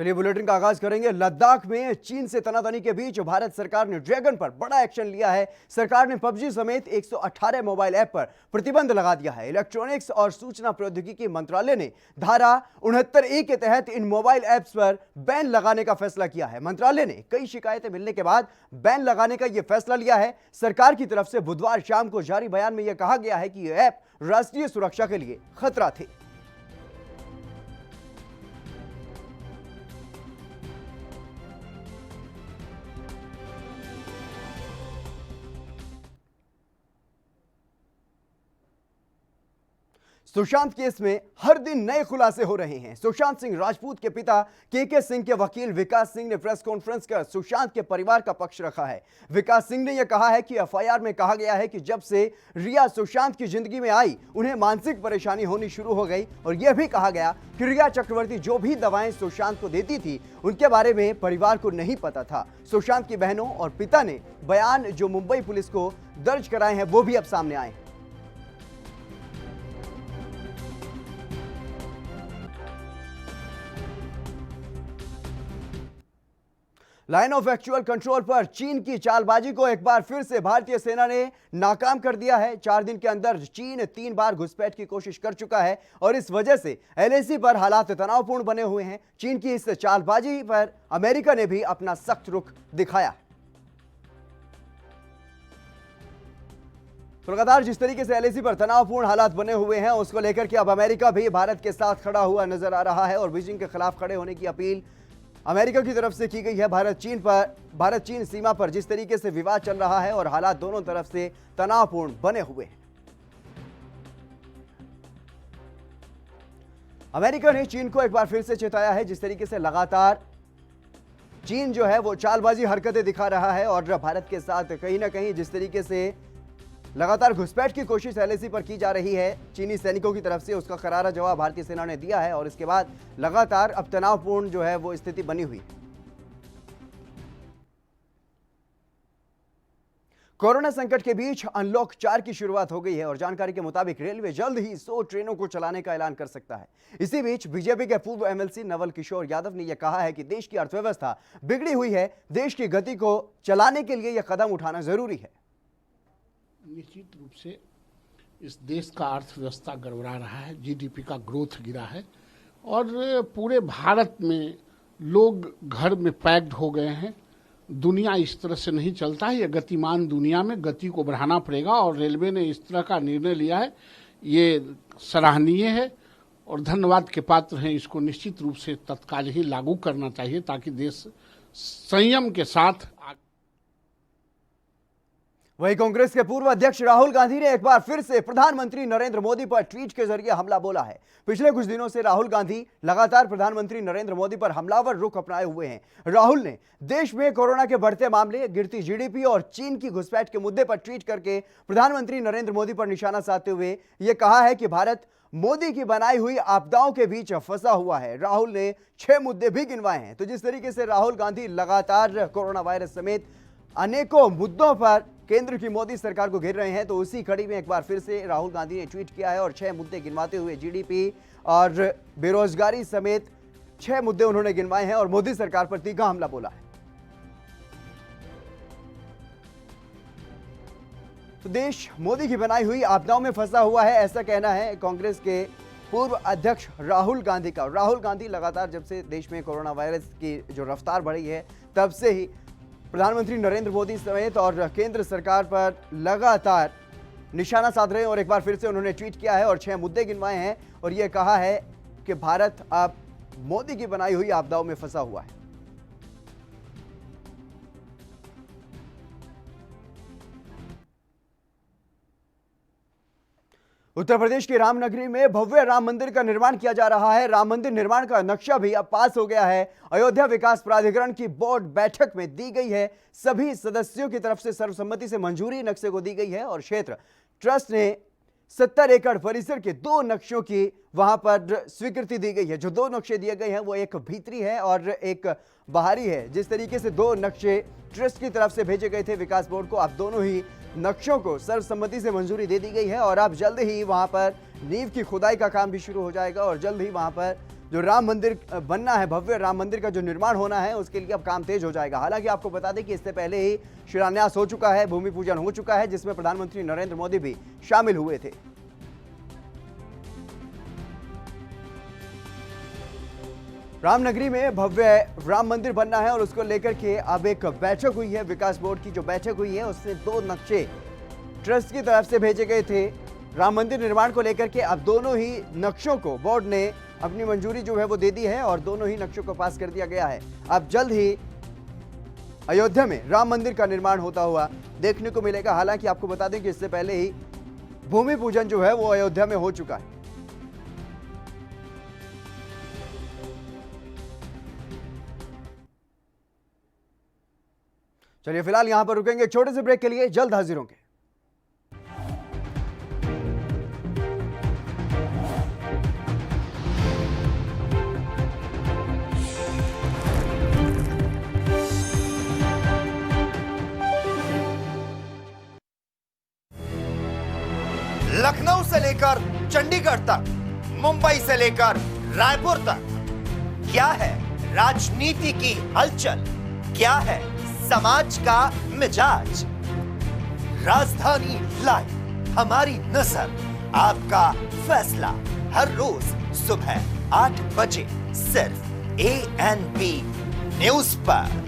चलिए बुलेटिन का आगाज करेंगे। लद्दाख में चीन से तनातनी के बीच भारत सरकार ने ड्रैगन पर बड़ा एक्शन लिया है। सरकार ने पबजी समेत 118 मोबाइल ऐप पर प्रतिबंध लगा दिया है। इलेक्ट्रॉनिक्स और सूचना प्रौद्योगिकी मंत्रालय ने धारा 69(a) के तहत इन मोबाइल ऐप्स पर बैन लगाने का फैसला किया है। मंत्रालय ने कई शिकायतें मिलने के बाद बैन लगाने का यह फैसला लिया है। सरकार की तरफ से बुधवार शाम को जारी बयान में यह कहा गया है कि यह ऐप राष्ट्रीय सुरक्षा के लिए खतरा थे। सुशांत केस में हर दिन नए खुलासे हो रहे हैं। सुशांत सिंह राजपूत के पिता के सिंह के वकील विकास सिंह ने प्रेस कॉन्फ्रेंस कर सुशांत के परिवार का पक्ष रखा है। विकास सिंह ने यह कहा है कि एफआईआर में कहा गया है कि जब से रिया सुशांत की जिंदगी में आई उन्हें मानसिक परेशानी होनी शुरू हो गई और यह भी कहा गया कि रिया चक्रवर्ती जो भी दवाएं सुशांत को देती थी उनके बारे में परिवार को नहीं पता था। सुशांत की बहनों और पिता ने बयान जो मुंबई पुलिस को दर्ज कराए हैं वो भी अब सामने आए। लाइन ऑफ एक्चुअल कंट्रोल पर चीन की चालबाजी को एक बार फिर से भारतीय सेना ने नाकाम कर दिया है। 4 दिन के अंदर चीन 3 बार घुसपैठ की कोशिश कर चुका है और इस वजह से एलएसी पर हालात तनावपूर्ण बने हुए हैं। चीन की इस चालबाजी पर अमेरिका ने भी अपना सख्त रुख दिखाया। तो लगातार जिस तरीके से एलएसी पर तनावपूर्ण हालात बने हुए हैं उसको लेकर के अब अमेरिका भी भारत के साथ खड़ा हुआ नजर आ रहा है और बीजिंग के खिलाफ खड़े होने की अपील अमेरिका की तरफ से की गई है। भारत चीन सीमा पर जिस तरीके से विवाद चल रहा है और हालात दोनों तरफ से तनावपूर्ण बने हुए हैं, अमेरिका ने चीन को एक बार फिर से चेताया है। जिस तरीके से लगातार चीन जो है वो चालबाजी हरकतें दिखा रहा है और भारत के साथ कहीं ना कहीं जिस तरीके से लगातार घुसपैठ की कोशिश एलएसी पर की जा रही है चीनी सैनिकों की तरफ से, उसका करारा जवाब भारतीय सेना ने दिया है और इसके बाद लगातार अब तनावपूर्ण जो है वो स्थिति बनी हुई है। कोरोना संकट के बीच अनलॉक 4 की शुरुआत हो गई है और जानकारी के मुताबिक रेलवे जल्द ही 100 ट्रेनों को चलाने का ऐलान कर सकता है। इसी बीच बीजेपी के पूर्व एमएलसी नवल किशोर यादव ने यह कहा है कि देश की अर्थव्यवस्था बिगड़ी हुई है, देश की गति को चलाने के लिए यह कदम उठाना जरूरी है। निश्चित रूप से इस देश का अर्थव्यवस्था गड़बड़ा रहा है, जीडीपी का ग्रोथ गिरा है और पूरे भारत में लोग घर में पैक्ड हो गए हैं। दुनिया इस तरह से नहीं चलता है, ये गतिमान दुनिया में गति को बढ़ाना पड़ेगा और रेलवे ने इस तरह का निर्णय लिया है, ये सराहनीय है और धन्यवाद के पात्र हैं। इसको निश्चित रूप से तत्काल ही लागू करना चाहिए ताकि देश संयम के साथ। वहीं कांग्रेस के पूर्व अध्यक्ष राहुल गांधी ने एक बार फिर से प्रधानमंत्री नरेंद्र मोदी पर ट्वीट के जरिए हमला बोला है। पिछले कुछ दिनों से राहुल गांधी लगातार प्रधानमंत्री नरेंद्र मोदी पर हमलावर रुख अपनाए हुए हैं। राहुल ने देश में कोरोना के बढ़ते मामले, गिरती जीडीपी और चीन की घुसपैठ के मुद्दे पर ट्वीट करके प्रधानमंत्री नरेंद्र मोदी पर निशाना साधते हुए यह कहा है कि भारत मोदी की बनाई हुई आपदाओं के बीच फंसा हुआ है। राहुल ने 6 मुद्दे भी गिनवाए हैं। तो जिस तरीके से राहुल गांधी लगातार कोरोना वायरस समेत अनेकों मुद्दों पर केंद्र की मोदी सरकार को घेर रहे हैं, तो उसी कड़ी में एक बार फिर से राहुल गांधी ने ट्वीट किया है और 6 मुद्दे गिनवाते हुए जीडीपी और बेरोजगारी समेत 6 मुद्दे उन्होंने गिनवाए हैं और मोदी सरकार पर तीखा हमला बोला है। तो देश मोदी की बनाई हुई आपदाओं में फंसा हुआ है, ऐसा कहना है कांग्रेस के पूर्व अध्यक्ष राहुल गांधी का। राहुल गांधी लगातार जब से देश में कोरोना वायरस की जो रफ्तार बढ़ी है तब से ही प्रधानमंत्री नरेंद्र मोदी समेत और केंद्र सरकार पर लगातार निशाना साध रहे हैं और एक बार फिर से उन्होंने ट्वीट किया है और 6 मुद्दे गिनवाए हैं और यह कहा है कि भारत अब मोदी की बनाई हुई आपदाओं में फंसा हुआ है। उत्तर प्रदेश की रामनगरी में भव्य राम मंदिर का निर्माण किया जा रहा है। राम मंदिर निर्माण का नक्शा भी अब पास हो गया है। अयोध्या विकास प्राधिकरण की बोर्ड बैठक में दी गई है। सभी सदस्यों की तरफ से सर्वसम्मति से मंजूरी नक्शे को दी गई है और क्षेत्र ट्रस्ट ने 70 एकड़ परिसर के 2 नक्शों की वहां पर स्वीकृति दी गई है। जो 2 नक्शे दिए गए हैं वो एक भीतरी है और एक बाहरी है। जिस तरीके से 2 नक्शे ट्रस्ट की तरफ से भेजे गए थे विकास बोर्ड को, अब दोनों ही नक्शों को सर्वसम्मति से मंजूरी दे दी गई है और अब जल्द ही वहां पर नींव की खुदाई का काम भी शुरू हो जाएगा और जल्द ही वहां पर जो राम मंदिर बनना है, भव्य राम मंदिर का जो निर्माण होना है, उसके लिए अब काम तेज हो जाएगा। हालांकि आपको बता दें कि इससे पहले ही शिलान्यास हो चुका है, भूमि पूजन हो चुका है, जिसमें प्रधानमंत्री नरेंद्र मोदी भी शामिल हुए थे। रामनगरी में भव्य राम मंदिर बनना है और उसको लेकर के अब एक बैठक हुई है। विकास बोर्ड की जो बैठक हुई है उससे 2 नक्शे ट्रस्ट की तरफ से भेजे गए थे राम मंदिर निर्माण को लेकर के। अब दोनों ही नक्शों को बोर्ड ने अपनी मंजूरी जो है वो दे दी है और दोनों ही नक्शों को पास कर दिया गया है। अब जल्द ही अयोध्या में राम मंदिर का निर्माण होता हुआ देखने को मिलेगा। हालांकि आपको बता दें कि इससे पहले ही भूमि पूजन जो है वो अयोध्या में हो चुका है। चलिए फिलहाल यहां पर रुकेंगे छोटे से ब्रेक के लिए, जल्द हाजिर होंगे। लखनऊ से लेकर चंडीगढ़ तक, मुंबई से लेकर रायपुर तक, क्या है राजनीति की हलचल, क्या है समाज का मिजाज। राजधानी लाइव, हमारी नजर, आपका फैसला, हर रोज सुबह 8 बजे सिर्फ ANP न्यूज पर।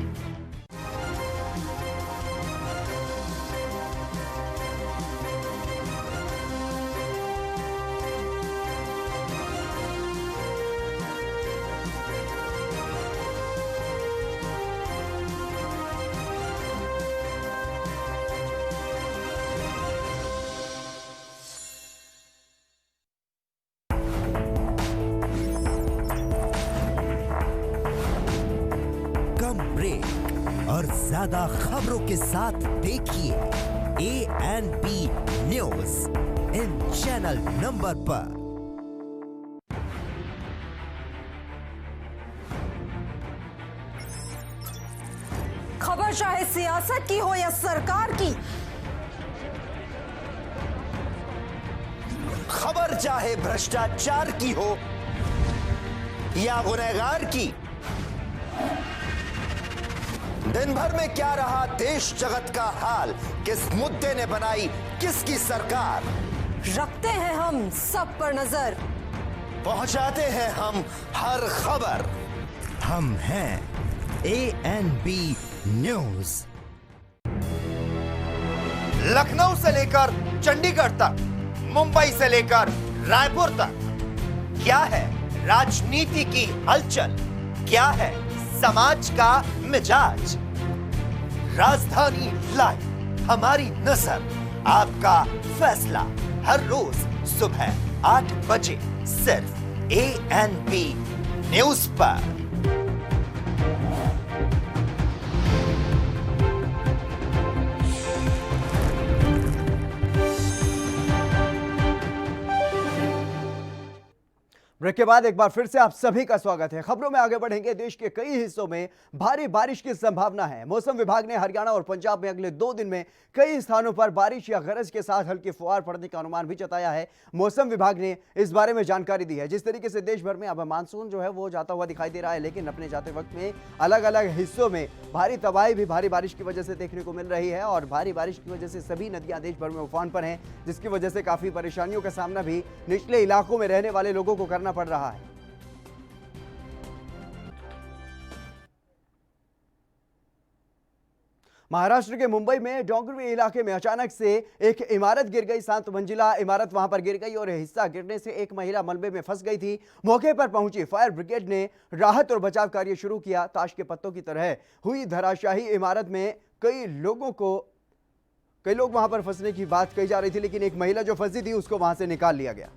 ब्रेक और ज्यादा खबरों के साथ देखिए ANP news in channel number पर। खबर चाहे सियासत की हो या सरकार की, खबर चाहे भ्रष्टाचार की हो या गुनहगार की, दिन भर में क्या रहा देश जगत का हाल, किस मुद्दे ने बनाई किसकी सरकार, रखते हैं हम सब पर नजर, पहुंचाते हैं हम हर खबर। हम हैं ANP न्यूज। लखनऊ से लेकर चंडीगढ़ तक, मुंबई से लेकर रायपुर तक, क्या है राजनीति की हलचल, क्या है समाज का मिजाज। राजधानी लाइव, हमारी नजर, आपका फैसला, हर रोज सुबह 8 बजे सिर्फ ANP न्यूज पर। ब्रेक के बाद एक बार फिर से आप सभी का स्वागत है। खबरों में आगे बढ़ेंगे। देश के कई हिस्सों में भारी बारिश की संभावना है। मौसम विभाग ने हरियाणा और पंजाब में अगले 2 दिन में कई स्थानों पर बारिश या गरज के साथ हल्की फुहार पड़ने का अनुमान भी जताया है। मौसम विभाग ने इस बारे में जानकारी दी है। जिस तरीके से देश भर में अब मानसून जो है वो जाता हुआ दिखाई दे रहा है, लेकिन अपने जाते वक्त में अलग अलग हिस्सों में भारी तबाही भी भारी बारिश की वजह से देखने को मिल रही है और भारी बारिश की वजह से सभी नदियां देश भर में उफान पर हैं, जिसकी वजह से काफी परेशानियों का सामना भी निचले इलाकों में रहने वाले लोगों को करना पड़ रहा है। महाराष्ट्र के मुंबई में डोंगरवी इलाके में अचानक से एक इमारत गिर गई। 7 मंजिला इमारत वहां पर गिर गई और हिस्सा गिरने से एक महिला मलबे में फंस गई थी। मौके पर पहुंची फायर ब्रिगेड ने राहत और बचाव कार्य शुरू किया। ताश के पत्तों की तरह हुई धराशायी इमारत में कई लोग वहां पर फंसने की बात कही जा रही थी, लेकिन एक महिला जो फंसी थी उसको वहां से निकाल लिया गया।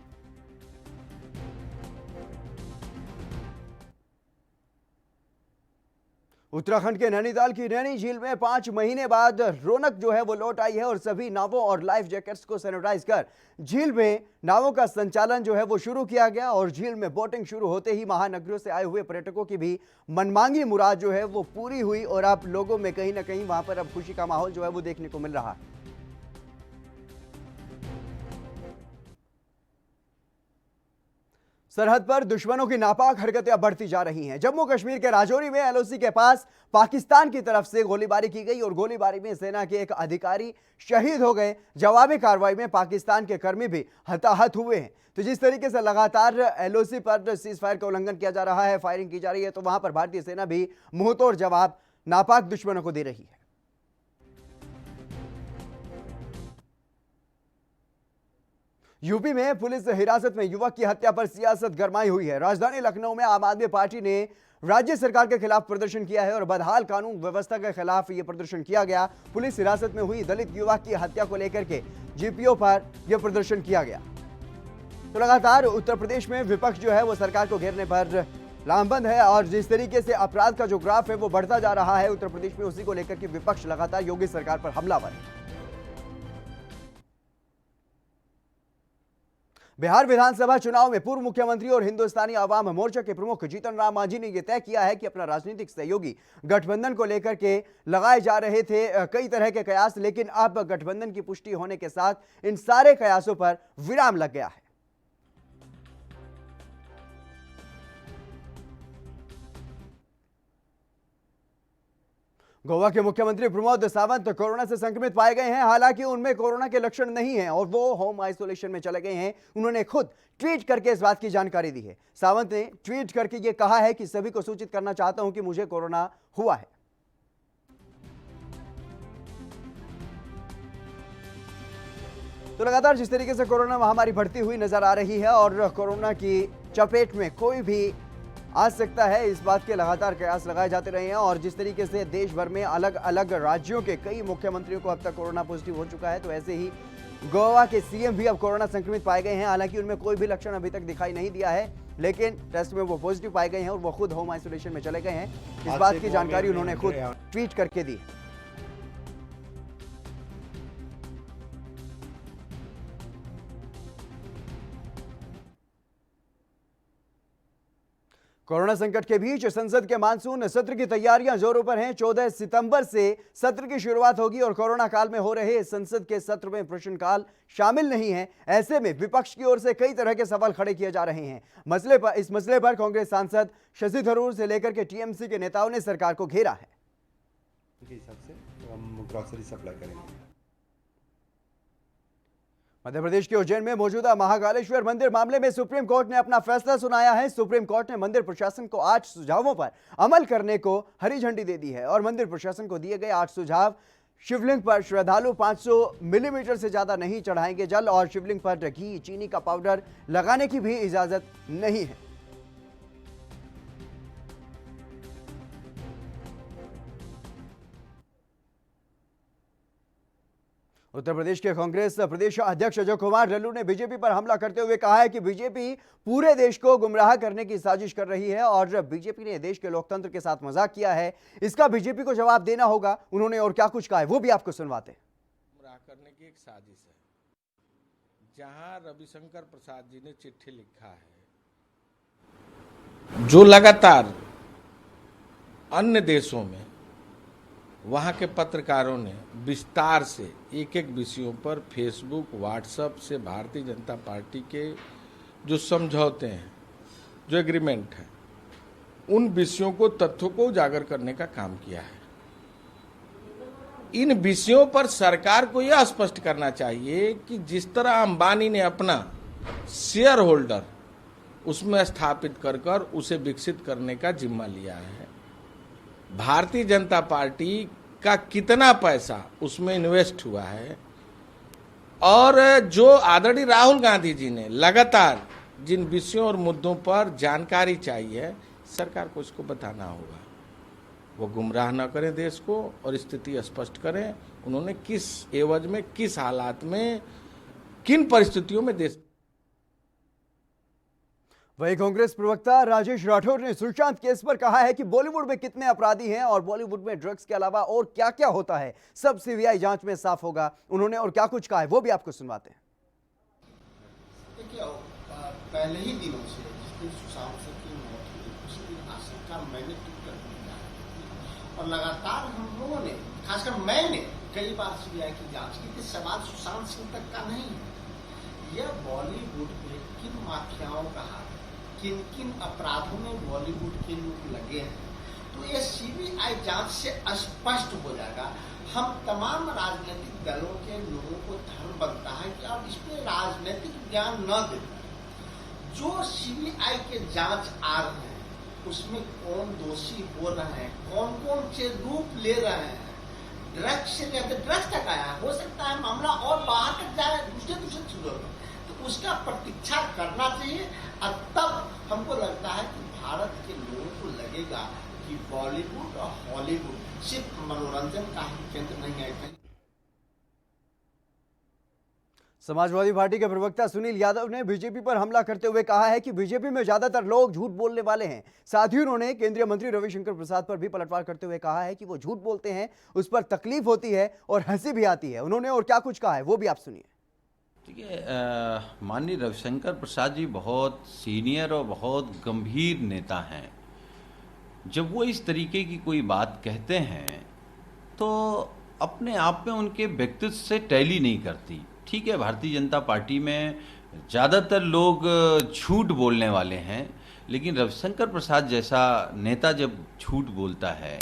उत्तराखंड के नैनीताल की नैनी झील में 5 महीने बाद रौनक जो है वो लौट आई है और सभी नावों और लाइफ जैकेट्स को सैनिटाइज कर झील में नावों का संचालन जो है वो शुरू किया गया और झील में बोटिंग शुरू होते ही महानगरों से आए हुए पर्यटकों की भी मनमांगी मुराद जो है वो पूरी हुई और अब लोगों में कहीं ना कहीं वहां पर अब खुशी का माहौल जो है वो देखने को मिल रहा है। सरहद पर दुश्मनों की नापाक हरकतें बढ़ती जा रही हैं। जम्मू कश्मीर के राजौरी में एलओसी के पास पाकिस्तान की तरफ से गोलीबारी की गई और गोलीबारी में सेना के एक अधिकारी शहीद हो गए। जवाबी कार्रवाई में पाकिस्तान के कर्मी भी हताहत हुए हैं। तो जिस तरीके से लगातार एलओसी पर सीज फायर का उल्लंघन किया जा रहा है, फायरिंग की जा रही है, तो वहां पर भारतीय सेना भी मुंहतोड़ जवाब नापाक दुश्मनों को दे रही है। यूपी में पुलिस हिरासत में युवक की हत्या पर सियासत गरमाई हुई है। राजधानी लखनऊ में आम आदमी पार्टी ने राज्य सरकार के खिलाफ प्रदर्शन किया है और बदहाल कानून व्यवस्था के खिलाफ यह प्रदर्शन किया गया। पुलिस हिरासत में हुई दलित युवक की हत्या को लेकर के जीपीओ पर यह प्रदर्शन किया गया। तो लगातार उत्तर प्रदेश में विपक्ष जो है वो सरकार को घेरने पर लामबंद है और जिस तरीके से अपराध का जो ग्राफ है वो बढ़ता जा रहा है उत्तर प्रदेश में, उसी को लेकर के विपक्ष लगातार योगी सरकार पर हमलावर है। बिहार विधानसभा चुनाव में पूर्व मुख्यमंत्री और हिंदुस्तानी आवाम मोर्चा के प्रमुख जीतन राम मांझी ने यह तय किया है कि अपना राजनीतिक सहयोगी गठबंधन को लेकर के लगाए जा रहे थे कई तरह के कयास, लेकिन अब गठबंधन की पुष्टि होने के साथ इन सारे कयासों पर विराम लग गया है। गोवा के मुख्यमंत्री प्रमोद सावंत कोरोना से संक्रमित पाए गए हैं। हालांकि उनमें कोरोना के लक्षण नहीं हैं और वो होम आइसोलेशन में चले गए हैं। उन्होंने खुद ट्वीट करके इस बात की जानकारी दी है। सावंत ने ट्वीट करके ये कहा है कि सभी को सूचित करना चाहता हूं कि मुझे कोरोना हुआ है। तो लगातार जिस तरीके से कोरोना महामारी बढ़ती हुई नजर आ रही है और कोरोना की चपेट में कोई भी आ सकता है, इस बात के लगातार कयास लगाए जाते रहे हैं और जिस तरीके से देश भर में अलग अलग राज्यों के कई मुख्यमंत्रियों को अब तक कोरोना पॉजिटिव हो चुका है, तो ऐसे ही गोवा के सीएम भी अब कोरोना संक्रमित पाए गए हैं। हालांकि उनमें कोई भी लक्षण अभी तक दिखाई नहीं दिया है, लेकिन टेस्ट में वो पॉजिटिव पाए गए हैं और वो खुद होम आइसोलेशन में चले गए हैं। इस बात की जानकारी उन्होंने खुद ट्वीट करके दी। कोरोना संकट के बीच संसद के मानसून सत्र की तैयारियां जोरों पर हैं। 14 सितंबर से सत्र की शुरुआत होगी और कोरोना काल में हो रहे संसद के सत्र में प्रश्नकाल शामिल नहीं है। ऐसे में विपक्ष की ओर से कई तरह के सवाल खड़े किए जा रहे हैं। इस मसले पर कांग्रेस सांसद शशि थरूर से लेकर के टीएमसी के नेताओं ने सरकार को घेरा है। हिसाब से हम ग्रोसरी सप्लाई करेंगे। मध्य प्रदेश के उज्जैन में मौजूदा महाकालेश्वर मंदिर मामले में सुप्रीम कोर्ट ने अपना फैसला सुनाया है। सुप्रीम कोर्ट ने मंदिर प्रशासन को 8 सुझावों पर अमल करने को हरी झंडी दे दी है और मंदिर प्रशासन को दिए गए 8 सुझाव: शिवलिंग पर श्रद्धालु 500 मिलीमीटर से ज्यादा नहीं चढ़ाएंगे जल और शिवलिंग पर घी, चीनी का पाउडर लगाने की भी इजाजत नहीं है। उत्तर प्रदेश के कांग्रेस प्रदेश अध्यक्ष अजय कुमार लल्लू ने बीजेपी पर हमला करते हुए कहा है कि बीजेपी पूरे देश को गुमराह करने की साजिश कर रही है और बीजेपी ने देश के लोकतंत्र के साथ मजाक किया है। इसका बीजेपी को जवाब देना होगा। उन्होंने और क्या कुछ कहा है वो भी आपको सुनवाते हैं। गुमराह करने की एक साजिश है, जहां रविशंकर प्रसाद जी ने चिट्ठी लिखा है, जो लगातार अन्य देशों में वहाँ के पत्रकारों ने विस्तार से एक एक विषयों पर फेसबुक, व्हाट्सएप से भारतीय जनता पार्टी के जो समझौते हैं, जो एग्रीमेंट है, उन विषयों को, तथ्यों को उजागर करने का काम किया है। इन विषयों पर सरकार को यह स्पष्ट करना चाहिए कि जिस तरह अंबानी ने अपना शेयर होल्डर उसमें स्थापित कर उसे विकसित करने का जिम्मा लिया है, भारतीय जनता पार्टी का कितना पैसा उसमें इन्वेस्ट हुआ है और जो आदरणीय राहुल गांधी जी ने लगातार जिन विषयों और मुद्दों पर जानकारी चाहिए, सरकार को इसको बताना होगा। वो गुमराह न करें देश को और स्थिति स्पष्ट करें उन्होंने किस एवज में, किस हालात में, किन परिस्थितियों में देश। वहीं कांग्रेस प्रवक्ता राजेश राठौर ने सुशांत केस पर कहा है कि बॉलीवुड में कितने अपराधी हैं और बॉलीवुड में ड्रग्स के अलावा और क्या क्या होता है, सब सीबीआई जांच में साफ होगा। उन्होंने और क्या कुछ कहा है वो भी आपको सुनवाते हैं। देखिए, पहले ही दिनों से जिस दिन सुशांत सिंह की मौत हुई उसी दिन आशंका मैंने ट्विटर किया और लगातार हम लोगों ने, खासकर मैंने कई बार सीबीआई की जांच की कि सवाल सुशांत सिंह तक का नहीं है, यह बॉलीवुड के किन माफियाओं का हाथ है। किन किन अपराधों में बॉलीवुड के लोग लगे हैं, तो ये सीबीआई जांच से स्पष्ट हो जाएगा। हम तमाम राजनीतिक दलों के लोगों को धर्म बनता है कि आप इसमें राजनीतिक ज्ञान न दें। जो सीबीआई के जांच आ रहे हैं उसमें कौन दोषी हो रहे हैं, कौन कौन से रूप ले रहे हैं, ड्रग्स से लेकर ड्रग्स तक आया, हो सकता है मामला और बाहर तक जाए दूसरे चीजों में, तो उसका प्रतीक्षा करना चाहिए। और तब हमको लगता है कि भारत के लोगों को लगेगा कि बॉलीवुड और हॉलीवुड सिर्फ मनोरंजन का ही केंद्र नहीं है। समाजवादी पार्टी के प्रवक्ता सुनील यादव ने बीजेपी पर हमला करते हुए कहा है कि बीजेपी में ज्यादातर लोग झूठ बोलने वाले हैं। साथ ही उन्होंने केंद्रीय मंत्री रविशंकर प्रसाद पर भी पलटवार करते हुए कहा है कि वो झूठ बोलते हैं, उस पर तकलीफ होती है और हंसी भी आती है। उन्होंने और क्या कुछ कहा है वो भी आप सुनिए। देखिए, माननीय रविशंकर प्रसाद जी बहुत सीनियर और बहुत गंभीर नेता हैं। जब वो इस तरीके की कोई बात कहते हैं तो अपने आप में उनके व्यक्तित्व से टैली नहीं करती। ठीक है, भारतीय जनता पार्टी में ज़्यादातर लोग झूठ बोलने वाले हैं, लेकिन रविशंकर प्रसाद जैसा नेता जब झूठ बोलता है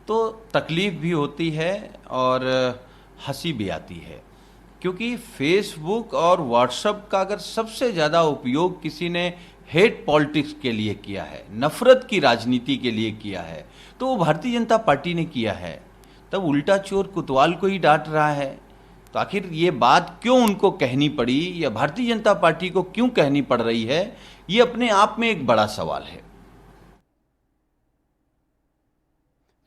तो तकलीफ भी होती है और हंसी भी आती है। क्योंकि फेसबुक और व्हाट्सएप का अगर सबसे ज़्यादा उपयोग किसी ने हेट पॉलिटिक्स के लिए किया है, नफरत की राजनीति के लिए किया है, तो वो भारतीय जनता पार्टी ने किया है। तब उल्टा चोर कोतवाल को ही डांट रहा है। तो आखिर ये बात क्यों उनको कहनी पड़ी या भारतीय जनता पार्टी को क्यों कहनी पड़ रही है, ये अपने आप में एक बड़ा सवाल है।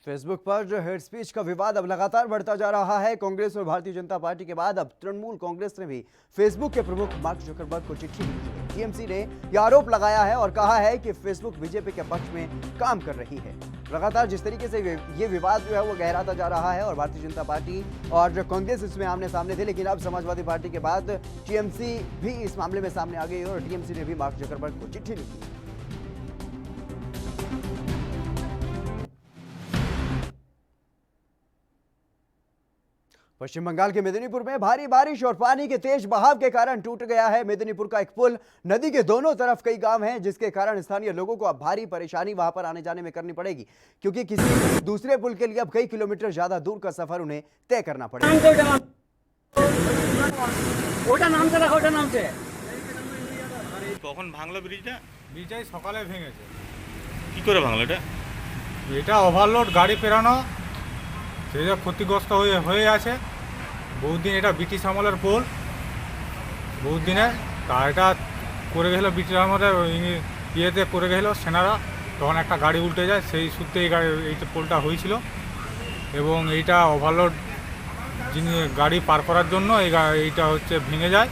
फेसबुक पर जो हेट स्पीच का विवाद अब लगातार बढ़ता जा रहा है। कांग्रेस और भारतीय जनता पार्टी के बाद अब तृणमूल कांग्रेस ने भी फेसबुक के प्रमुख मार्क जुकरबर्ग को चिट्ठी लिखी है। टीएमसी ने यह आरोप लगाया है और कहा है कि फेसबुक बीजेपी के पक्ष में काम कर रही है। लगातार जिस तरीके से ये विवाद जो है वो गहराता जा रहा है और भारतीय जनता पार्टी और कांग्रेस इसमें आमने सामने थे, लेकिन अब समाजवादी पार्टी के बाद टीएमसी भी इस मामले में सामने आ गई और टीएमसी ने भी मार्क जुकरबर्ग को चिट्ठी लिखी है। पश्चिम बंगाल के मेदिनीपुर में भारी बारिश और पानी के तेज बहाव के कारण टूट गया है मेदिनीपुर का एक पुल। नदी के दोनों तरफ कई गांव हैं, जिसके कारण स्थानीय लोगों को अब भारी परेशानी वहां पर आने जाने में करनी पड़ेगी, क्योंकि किसी दूसरे पुल के लिए अब कई किलोमीटर ज्यादा दूर का सफर उन्हें तय करना पड़ेगा। কখন ভাঙলো ব্রিজটা? ব্রিজটাই সকালে ভেঙেছে। কি করে ভাঙলো এটা? এটা ওভারলোড গাড়ি পেরানো সেই যে ক্ষতিগ্রস্ত হয়ে আছে। বহুদিন এটা ব্রিটিশ আমলের পোল, বহুত দিনে তা এটা করে গেছিলো ব্রিটিশ আমলের ইয়েতে করে গেছিলো সেনারা, তখন একটা গাড়ি উল্টে যায়, সেই সূত্রে এই পোলটা হয়েছিল। এবং এইটা ওভারলোড যিনি গাড়ি পার করার জন্য এইটা হচ্ছে ভেঙে যায়।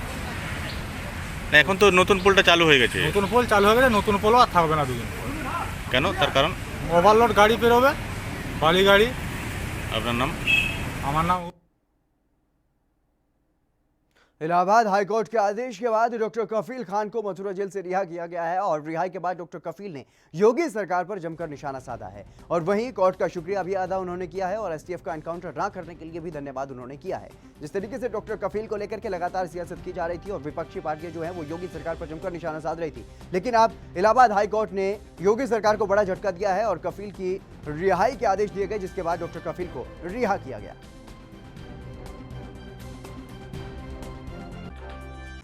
এখন তো নতুন পোলটা চালু হয়ে গেছে। নতুন পোল চালু হয়ে গেছে, নতুন পোলও আর থাকবে না দুদিন। কেন? তার কারণ ওভারলোড গাড়ি পেরোবে, বালি গাড়ি। আপনার নাম? আমার নাম। इलाहाबाद हाईकोर्ट के आदेश के बाद डॉक्टर कफील खान को मथुरा जेल से रिहा किया गया है और रिहाई के बाद डॉक्टर कफील ने योगी सरकार पर जमकर निशाना साधा है और वहीं कोर्ट का शुक्रिया भी अदा उन्होंने किया है और एसटीएफ का एनकाउंटर ना करने के लिए भी धन्यवाद उन्होंने किया है। जिस तरीके से डॉक्टर कफील को लेकर के लगातार सियासत की जा रही थी और विपक्षी पार्टियां जो है वो योगी सरकार पर जमकर निशाना साध रही थी, लेकिन अब इलाहाबाद हाईकोर्ट ने योगी सरकार को बड़ा झटका दिया है और कफील की रिहाई के आदेश दिए गए, जिसके बाद डॉक्टर कफील को रिहा किया गया।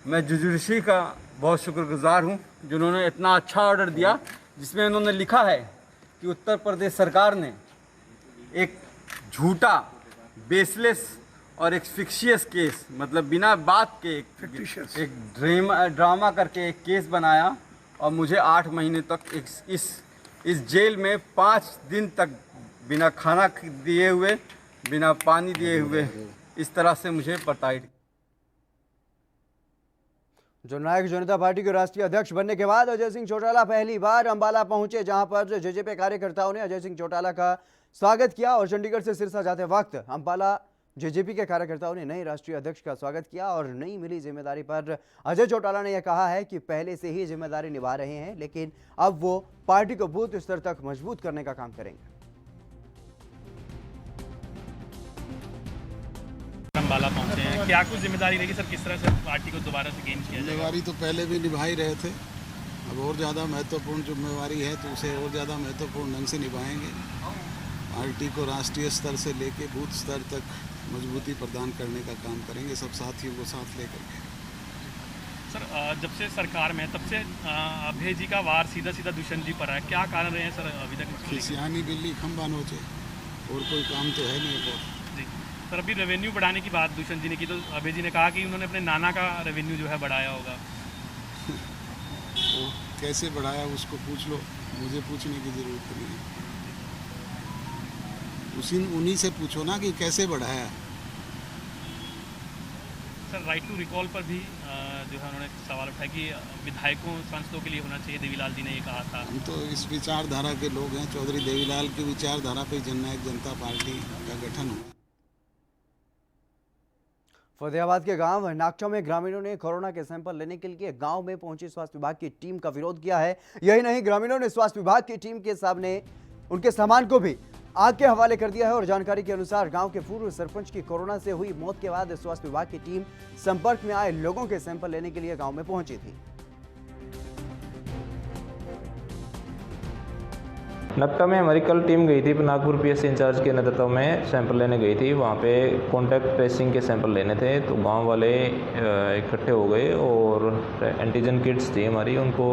मैं जुडिशरी का बहुत शुक्रगुजार हूं जिन्होंने इतना अच्छा ऑर्डर दिया, जिसमें उन्होंने लिखा है कि उत्तर प्रदेश सरकार ने एक झूठा, बेसलेस और एक फिक्शियस केस, मतलब बिना बात के एक ड्रामा करके एक केस बनाया और मुझे 8 महीने तक इस जेल में 5 दिन तक बिना खाना दिए हुए, बिना पानी दिए हुए, इस तरह से मुझे प्रताड़ित। जननायक जनता पार्टी के राष्ट्रीय अध्यक्ष बनने के बाद अजय सिंह चौटाला पहली बार अंबाला पहुंचे, जहां पर जेजेपी कार्यकर्ताओं ने अजय सिंह चौटाला का स्वागत किया और चंडीगढ़ से सिरसा जाते वक्त अंबाला जेजेपी के कार्यकर्ताओं ने नए राष्ट्रीय अध्यक्ष का स्वागत किया और नई मिली जिम्मेदारी पर अजय चौटाला ने यह कहा है कि पहले से ही जिम्मेदारी निभा रहे हैं, लेकिन अब वो पार्टी को बूथ स्तर तक मजबूत करने का काम करेंगे। अंबाला पहुंचे हैं, क्या कुछ जिम्मेदारी रहेगी सर? किस तरह से पार्टी को दोबारा से गेन किया जाएगा? जिम्मेदारी तो पहले भी निभा ही रहे थे, अब और ज़्यादा महत्वपूर्ण जिम्मेवारी है तो उसे और ज़्यादा महत्वपूर्ण ढंग से निभाएंगे। पार्टी को राष्ट्रीय स्तर से लेके बूथ स्तर तक मजबूती प्रदान करने का काम करेंगे, सब साथियों को साथ लेकर के। सर, जब से सरकार में तब से अभय जी का वार सीधा सीधा दुष्यंत जी पर है, क्या कारण रहे हैं सर अभी तक? खिसियानी बिल्ली खंबा नोचे, और कोई काम तो है नहीं। जी सर, अभी रेवेन्यू बढ़ाने की बात दुष्यंत जी ने की, तो अभय जी ने कहा कि उन्होंने अपने नाना का रेवेन्यू जो है बढ़ाया होगा। वो कैसे बढ़ाया उसको पूछ लो, मुझे पूछने की ज़रूरत नहीं है। उन्हीं से पूछो ना कि कैसे बढ़ाया। सर, राइट टू रिकॉल पर भी जो है उन्होंने सवाल उठाया कि विधायकों सांसदों के लिए होना चाहिए, देवीलाल जी ने ये कहा था। हम तो इस विचारधारा के लोग हैं, चौधरी देवीलाल की विचारधारा पे जननायक जनता पार्टी का गठन हुआ। फतेहाबाद के गांव नागचा में ग्रामीणों ने कोरोना के सैंपल लेने के लिए गांव में पहुंची स्वास्थ्य विभाग की टीम का विरोध किया है। यही नहीं, ग्रामीणों ने स्वास्थ्य विभाग की टीम के सामने उनके सामान को भी आग के हवाले कर दिया है। और जानकारी के अनुसार गांव के पूर्व सरपंच की कोरोना से हुई मौत के बाद स्वास्थ्य विभाग की टीम संपर्क में आए लोगों के सैंपल लेने के लिए गांव में पहुंची थी। नक्का में हमारी कल टीम गई थी, नागपुर पीएससी इंचार्ज के नेतृत्व में सैंपल लेने गई थी। वहाँ पे कॉन्टैक्ट ट्रेसिंग के सैंपल लेने थे, तो गांव वाले इकट्ठे हो गए और एंटीजन किट्स थी हमारी, उनको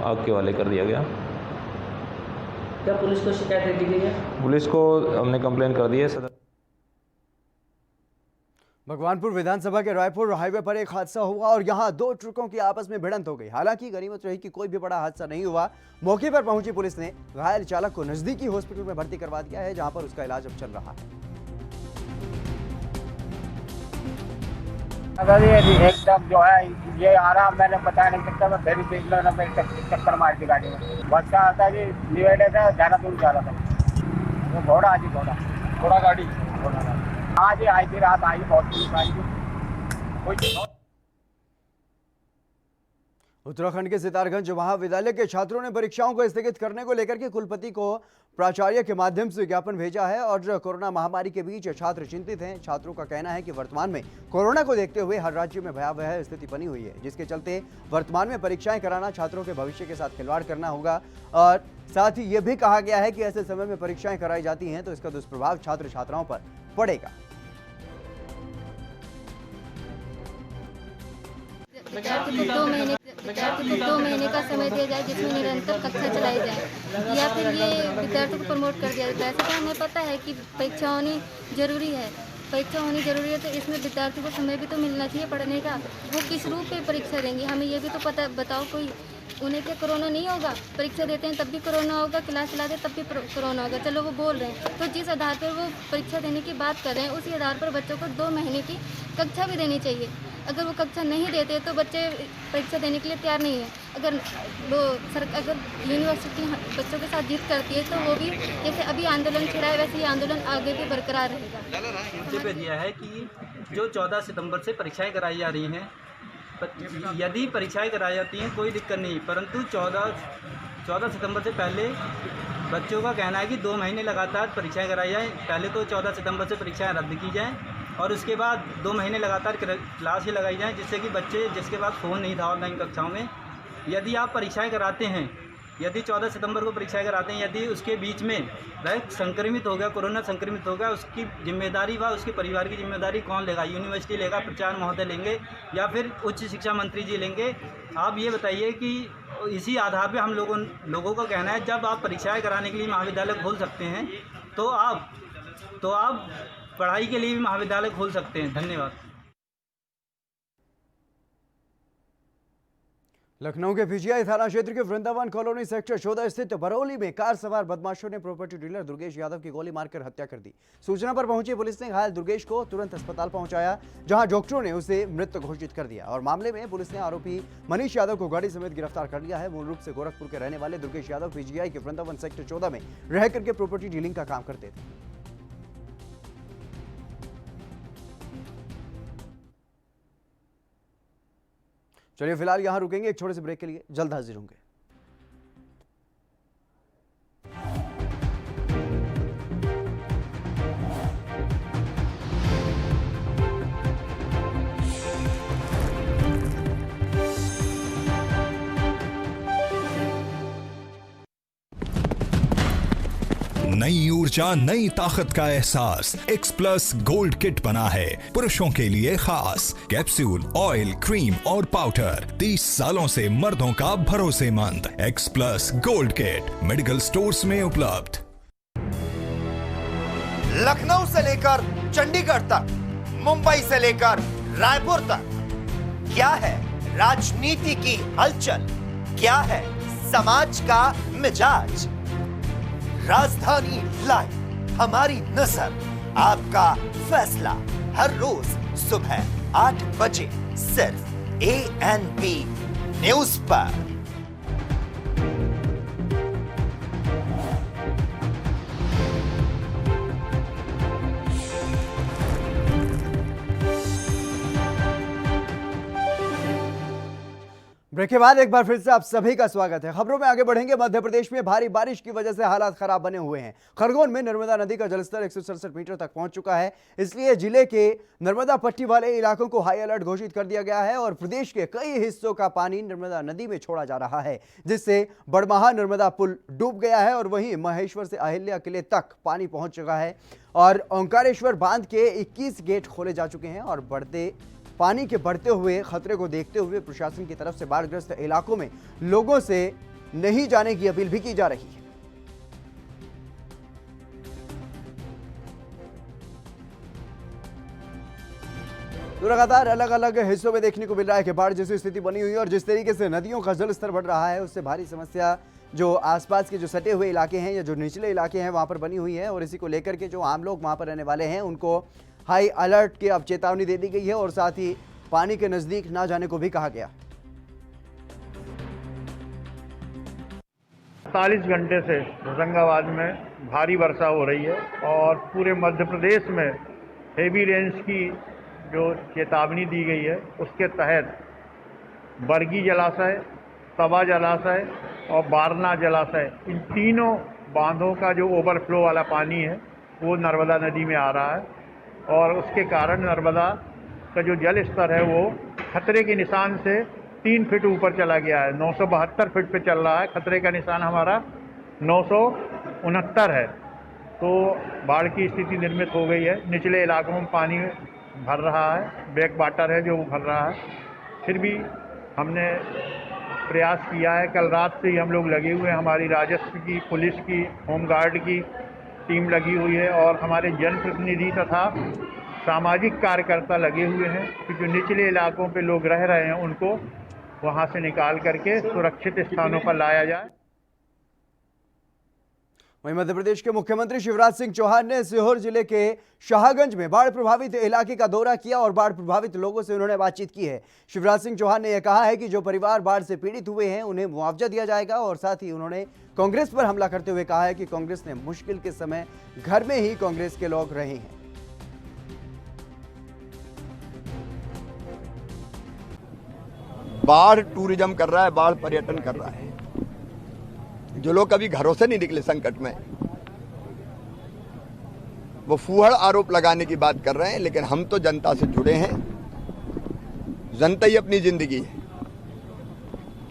आग के हवाले कर दिया गया। क्या पुलिस को शिकायत दे दी गई है? पुलिस को हमने कंप्लेन कर दी है। सदर भगवानपुर विधानसभा के रायपुर हाईवे पर एक हादसा हुआ और यहां दो ट्रकों की आपस में भिड़ंत हो गई। हालांकि गनीमत रही कि कोई भी बड़ा हादसा नहीं हुआ। मौके पर पहुंची पुलिस ने घायल चालक को नजदीकी हॉस्पिटल में भर्ती करवा दिया है, जहां पर उसका इलाज अब चल रहा है। अगर ये एकदम जो है ये आ रहा, मैंने बताया नहीं सकता, मैं फिर देख लो ना, मेरे चक्कर मार दी गाड़ी में। बस का आता जी डिवाइडर था, ज़्यादा दूर जा रहा था। वो घोड़ा जी, घोड़ा गाड़ी हाँ जी आई थी, रात आई, बहुत पुलिस आई थी। उत्तराखंड के सितारगंज महाविद्यालय के छात्रों ने परीक्षाओं को स्थगित करने को लेकर के कुलपति को प्राचार्य के माध्यम से ज्ञापन भेजा है। और कोरोना महामारी के बीच छात्र चिंतित हैं। छात्रों का कहना है कि वर्तमान में कोरोना को देखते हुए हर राज्य में भयावह स्थिति बनी हुई है, जिसके चलते वर्तमान में परीक्षाएं कराना छात्रों के भविष्य के साथ खिलवाड़ करना होगा। और साथ ही ये भी कहा गया है कि ऐसे समय में परीक्षाएं कराई जाती हैं तो इसका दुष्प्रभाव छात्र छात्राओं पर पड़ेगा। विद्यार्थी को 2 महीने का समय दिया जाए जिसमें निरंतर कक्षा चलाई जाए, या फिर ये विद्यार्थी को प्रमोट कर दिया जाए। ऐसा तो हमें पता है कि परीक्षा होनी जरूरी है, तो इसमें विद्यार्थी को समय भी तो मिलना चाहिए पढ़ने का। वो किस रूप में परीक्षा देंगे, हमें ये भी तो पता बताओ। कोई उन्हें क्या कोरोना नहीं होगा? परीक्षा देते हैं तब भी कोरोना होगा, क्लास चलाते तब भी कोरोना होगा। चलो वो बोल रहे हैं, तो जिस आधार पर वो परीक्षा देने की बात कर रहे हैं उसी आधार पर बच्चों को 2 महीने की कक्षा भी देनी चाहिए। अगर वो कक्षा नहीं देते तो बच्चे परीक्षा देने के लिए तैयार नहीं है। अगर यूनिवर्सिटी बच्चों के साथ जिद करती है तो वो भी जैसे अभी आंदोलन छिड़ा है वैसे ही आंदोलन आगे भी बरकरार रहेगा। पे दिया है कि जो 14 सितंबर से परीक्षाएं कराई जा रही हैं, यदि परीक्षाएं कराई जाती हैं कोई दिक्कत नहीं, परंतु 14 सितंबर से पहले बच्चों का कहना है कि 2 महीने लगातार परीक्षाएं कराई जाएँ। पहले तो 14 सितंबर से परीक्षाएं रद्द की जाएँ और उसके बाद 2 महीने लगातार क्लास ही लगाई जाए, जिससे कि बच्चे जिसके पास फ़ोन नहीं था ऑनलाइन कक्षाओं में, यदि आप परीक्षाएं कराते हैं, यदि 14 सितंबर को परीक्षाएं कराते हैं, यदि उसके बीच में वह संक्रमित हो गया, कोरोना संक्रमित हो गया, उसकी जिम्मेदारी व उसके परिवार की जिम्मेदारी कौन लेगा? यूनिवर्सिटी लेगा, प्राचार्य महोदय लेंगे, या फिर उच्च शिक्षा मंत्री जी लेंगे? आप ये बताइए कि इसी आधार पर हम लोगों का कहना है, जब आप परीक्षाएँ कराने के लिए महाविद्यालय खोल सकते हैं तो आप पढ़ाई के लिए भी महाविद्यालय खोल सकते हैं। धन्यवाद। लखनऊ के पीजीआई थाना क्षेत्र के वृंदावन कॉलोनी सेक्टर 14 स्थित बरौली में कार सवार बदमाशों ने प्रॉपर्टी डीलर दुर्गेश यादव की गोली मारकर हत्या कर दी। सूचना पर पहुंची पुलिस ने घायल दुर्गेश को तुरंत अस्पताल पहुंचाया, जहां डॉक्टरों ने उसे मृत घोषित कर दिया। और मामले में पुलिस ने आरोपी मनीष यादव को गाड़ी समेत गिरफ्तार कर लिया है। मूल रूप से गोरखपुर के रहने वाले दुर्गेश यादव पीजीआई के वृंदावन सेक्टर 14 में रह करके प्रॉपर्टी डीलिंग का काम करते थे। चलिए फिलहाल यहां रुकेंगे एक छोटे से ब्रेक के लिए, जल्द हाजिर होंगे। खर्चा नई ताकत का एहसास। एक्स प्लस गोल्ड किट बना है पुरुषों के लिए खास। कैप्सूल, ऑयल, क्रीम और पाउडर, 30 सालों से मर्दों का भरोसेमंद। X plus gold kit medical stores में उपलब्ध। लखनऊ से लेकर चंडीगढ़ तक, मुंबई से लेकर रायपुर तक, क्या है राजनीति की हलचल, क्या है समाज का मिजाज। राजधानी लाइव, हमारी नजर, आपका फैसला, हर रोज सुबह 8 बजे सिर्फ ANP न्यूज पर। ब्रेक के बाद एक बार फिर से आप सभी का स्वागत है। खबरों में आगे बढ़ेंगे। मध्य प्रदेश में भारी बारिश की वजह से हालात खराब बने हुए हैं। खरगोन में नर्मदा नदी का जलस्तर 167 मीटर तक पहुंच चुका है। इसलिए जिले के नर्मदा पट्टी वाले इलाकों को हाई अलर्ट घोषित कर दिया गया है और प्रदेश के कई हिस्सों का पानी नर्मदा नदी में छोड़ा जा रहा है, जिससे बड़महा नर्मदा पुल डूब गया है और वहीं महेश्वर से अहिल्या किले तक पानी पहुंच चुका है और ओंकारेश्वर बांध के 21 गेट खोले जा चुके हैं और पानी के बढ़ते हुए खतरे को देखते हुए प्रशासन की तरफ से बाढ़ग्रस्त इलाकों में लोगों से नहीं जाने की अपील भी की जा रही है। तो लगातार अलग अलग हिस्सों में देखने को मिल रहा है कि बाढ़ जैसी स्थिति बनी हुई है और जिस तरीके से नदियों का जलस्तर बढ़ रहा है उससे भारी समस्या जो आसपास के जो सटे हुए इलाके हैं या जो निचले इलाके हैं वहां पर बनी हुई है और इसी को लेकर के जो आम लोग वहां पर रहने वाले हैं उनको हाई अलर्ट की अब चेतावनी दे दी गई है और साथ ही पानी के नजदीक ना जाने को भी कहा गया। 40 घंटे से होशंगाबाद में भारी वर्षा हो रही है और पूरे मध्य प्रदेश में हेवी रेंज की जो चेतावनी दी गई है उसके तहत बरगी जलाशय, तवा जलाशय और बारना जलाशय, इन तीनों बांधों का जो ओवरफ्लो वाला पानी है वो नर्मदा नदी में आ रहा है और उसके कारण नर्मदा का जो जल स्तर है वो खतरे के निशान से 3 फीट ऊपर चला गया है। 972 फीट पे चल रहा है। खतरे का निशान हमारा 969 है। तो बाढ़ की स्थिति निर्मित हो गई है। निचले इलाकों में पानी भर रहा है, बैक वाटर है जो वो भर रहा है। फिर भी हमने प्रयास किया है। कल रात से ही हम लोग लगे हुए हैं। हमारी राजस्व की, पुलिस की, होमगार्ड की टीम लगी हुई है और हमारे जनप्रतिनिधि तथा सामाजिक कार्यकर्ता लगे हुए हैं कि जो निचले इलाकों पे लोग रह रहे हैं उनको वहां से निकाल करके सुरक्षित स्थानों पर लाया जाए। वहीं मध्य प्रदेश के मुख्यमंत्री शिवराज सिंह चौहान ने सीहोर जिले के शाहगंज में बाढ़ प्रभावित इलाके का दौरा किया और बाढ़ प्रभावित लोगों से उन्होंने बातचीत की है। शिवराज सिंह चौहान ने यह कहा है कि जो परिवार बाढ़ से पीड़ित हुए हैं उन्हें मुआवजा दिया जाएगा और साथ ही उन्होंने कांग्रेस पर हमला करते हुए कहा है कि कांग्रेस ने मुश्किल के समय घर में ही कांग्रेस के लोग रहे हैं। बाढ़ टूरिज्म कर रहा है, बाढ़ पर्यटन कर रहा है। जो लोग कभी घरों से नहीं निकले संकट में, वो फूहड़ आरोप लगाने की बात कर रहे हैं, लेकिन हम तो जनता से जुड़े हैं। जनता ही अपनी जिंदगी है,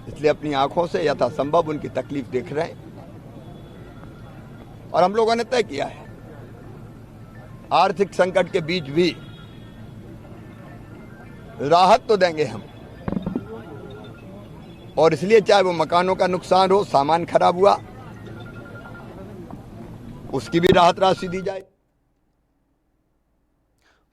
इसलिए अपनी आंखों से यथासंभव उनकी तकलीफ देख रहे हैं और हम लोगों ने तय किया है आर्थिक संकट के बीच भी राहत तो देंगे हम, और इसलिए चाहे वो मकानों का नुकसान हो, सामान खराब हुआ, उसकी भी राहत राशि दी जाए।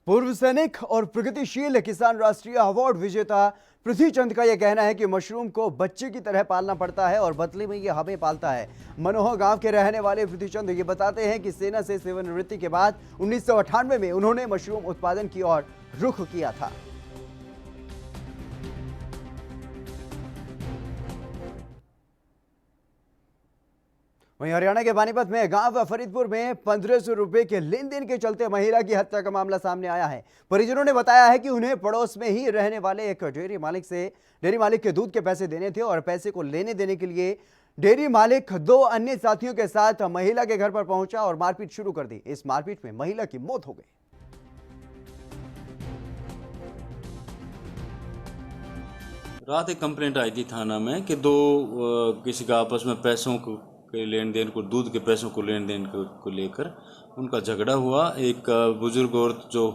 पूर्व सैनिक और प्रगतिशील किसान राष्ट्रीय अवार्ड विजेता पृथ्वी चंद का यह कहना है कि मशरूम को बच्चे की तरह पालना पड़ता है और बदले में यह हमें पालता है। मनोहर गांव के रहने वाले पृथ्वी चंद ये बताते हैं कि सेना से सेवानिवृत्ति के बाद 1998 में उन्होंने मशरूम उत्पादन की ओर रुख किया था। वहीं हरियाणा के पानीपत में गांव फरीदपुर में 1500 रुपए के लेन देन के चलते महिला की हत्या का मामला सामने आया है। परिजनों ने बताया है कि उन्हें पड़ोस में ही रहने वाले एक डेयरी मालिक के दूध के पैसे देने थे और पैसे को लेने देने के लिए डेयरी मालिक 2 अन्य साथियों के साथ महिला के घर पर पहुंचा और मारपीट शुरू कर दी। इस मारपीट में महिला की मौत हो गई। रात एक कंप्लेंट आई थी थाना में कि 2 किसी का आपस में पैसों के लेन देन को, दूध के पैसों को लेन देन को लेकर उनका झगड़ा हुआ। एक बुजुर्ग औरत जो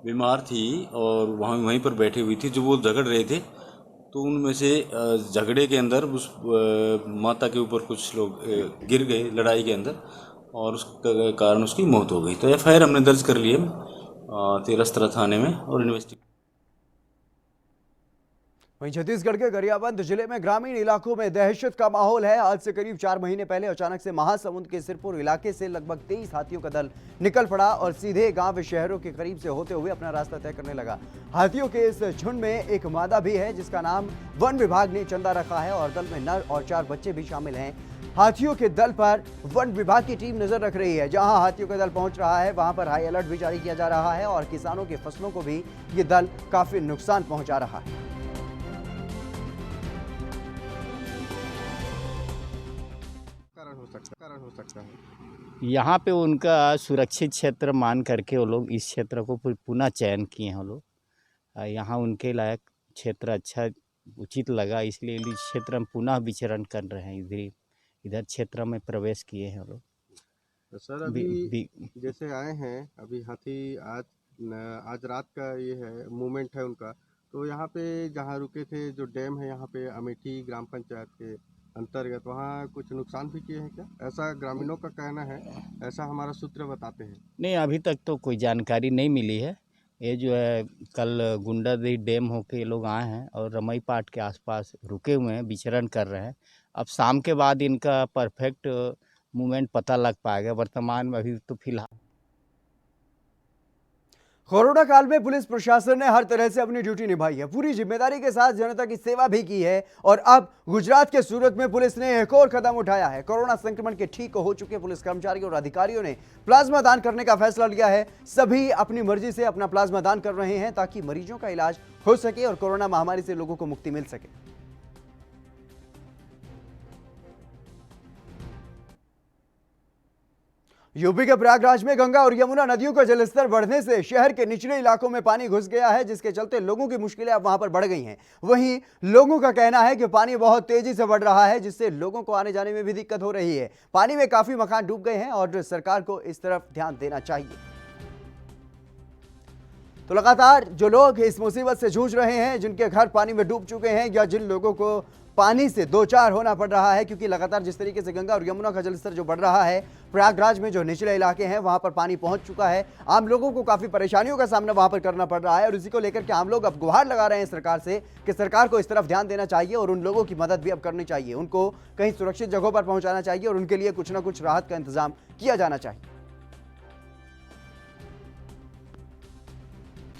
बीमार थी और वहीं पर बैठी हुई थी, जो वो झगड़ रहे थे, तो उनमें से झगड़े के अंदर उस माता के ऊपर कुछ लोग गिर गए लड़ाई के अंदर और उसके कारण उसकी मौत हो गई। तो FIR हमने दर्ज कर लिए तेरस्त्रा थाने में और इन्वेस्टिगेशन। वहीं छत्तीसगढ़ के गरियाबंद जिले में ग्रामीण इलाकों में दहशत का माहौल है। आज से करीब 4 महीने पहले अचानक से महासमुंद के सिरपुर इलाके से लगभग 23 हाथियों का दल निकल पड़ा और सीधे गांव व शहरों के करीब से होते हुए अपना रास्ता तय करने लगा। हाथियों के इस झुंड में एक मादा भी है जिसका नाम वन विभाग ने चंदा रखा है और दल में नर और 4 बच्चे भी शामिल हैं। हाथियों के दल पर वन विभाग की टीम नजर रख रही है। जहां हाथियों का दल पहुंच रहा है वहां पर हाई अलर्ट भी जारी किया जा रहा है और किसानों की फसलों को भी ये दल काफी नुकसान पहुंचा रहा है। कारण हो सकता है यहाँ पे उनका सुरक्षित क्षेत्र मान करके वो लोग इस क्षेत्र को पुनः चयन किए हैं। वो लोग यहाँ उनके लायक क्षेत्र अच्छा उचित लगा, इसलिए इस क्षेत्र में पुनः विचरण कर रहे हैं। इधर क्षेत्र में प्रवेश किए हैं लोग। तो सर अभी जैसे आए हैं, अभी हाथी आज रात का ये है मूवमेंट है उनका, तो यहाँ पे जहाँ रुके थे जो डैम है यहाँ पे अमेठी ग्राम पंचायत के अंतर्गत, वहाँ कुछ नुकसान भी किए हैं क्या? ऐसा ग्रामीणों का कहना है, ऐसा हमारा सूत्र बताते हैं। नहीं, अभी तक तो कोई जानकारी नहीं मिली है। ये जो है कल गुंडादी डैम होके ये लोग आए हैं और रमई पाट के आसपास रुके हुए हैं, विचरण कर रहे हैं। अब शाम के बाद इनका परफेक्ट मूवमेंट पता लग पाएगा। वर्तमान में अभी तो फिलहाल कोरोना काल में पुलिस प्रशासन ने हर तरह से अपनी ड्यूटी निभाई है, पूरी जिम्मेदारी के साथ जनता की सेवा भी की है और अब गुजरात के सूरत में पुलिस ने एक और कदम उठाया है। कोरोना संक्रमण के ठीक हो चुके पुलिस कर्मचारियों और अधिकारियों ने प्लाज्मा दान करने का फैसला लिया है। सभी अपनी मर्जी से अपना प्लाज्मा दान कर रहे हैं ताकि मरीजों का इलाज हो सके और कोरोना महामारी से लोगों को मुक्ति मिल सके। यूपी के प्रयागराज में गंगा और यमुना नदियों का जलस्तर बढ़ने से शहर के निचले इलाकों में पानी घुस गया है, जिसके चलते लोगों की मुश्किलें अब वहां पर बढ़ गई हैं। वहीं लोगों का कहना है कि पानी बहुत तेजी से बढ़ रहा है, जिससे लोगों को आने जाने में भी दिक्कत हो रही है। पानी में काफी मकान डूब गए हैं और सरकार को इस तरफ ध्यान देना चाहिए। तो लगातार जो लोग इस मुसीबत से जूझ रहे हैं, जिनके घर पानी में डूब चुके हैं या जिन लोगों को पानी से दो चार होना पड़ रहा है, क्योंकि लगातार जिस तरीके से गंगा और यमुना का जलस्तर जो बढ़ रहा है, प्रयागराज में जो निचले इलाके हैं वहां पर पानी पहुंच चुका है। आम लोगों को काफी परेशानियों का सामना वहां पर करना पड़ रहा है और इसी को लेकर के आम लोग अब गुहार लगा रहे हैं सरकार से कि सरकार को इस तरफ ध्यान देना चाहिए और उन लोगों की मदद भी अब करनी चाहिए। उनको कहीं सुरक्षित जगहों पर पहुंचाना चाहिए और उनके लिए कुछ ना कुछ राहत का इंतजाम किया जाना चाहिए।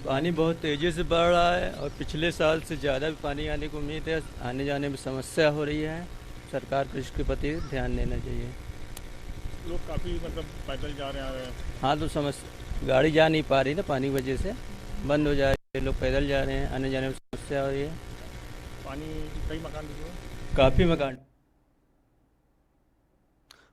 पानी बहुत तेज़ी से बढ़ रहा है और पिछले साल से ज़्यादा भी पानी आने की उम्मीद है। आने जाने में समस्या हो रही है, सरकार को इसके प्रति ध्यान देना चाहिए। लोग काफ़ी पैदल जा रहे हैं। हाँ, तो समस्या गाड़ी जा नहीं पा रही ना, पानी की वजह से बंद हो जा रही है। लोग पैदल जा रहे हैं, आने जाने में समस्या हो रही है। पानी कई मकान काफ़ी मकान।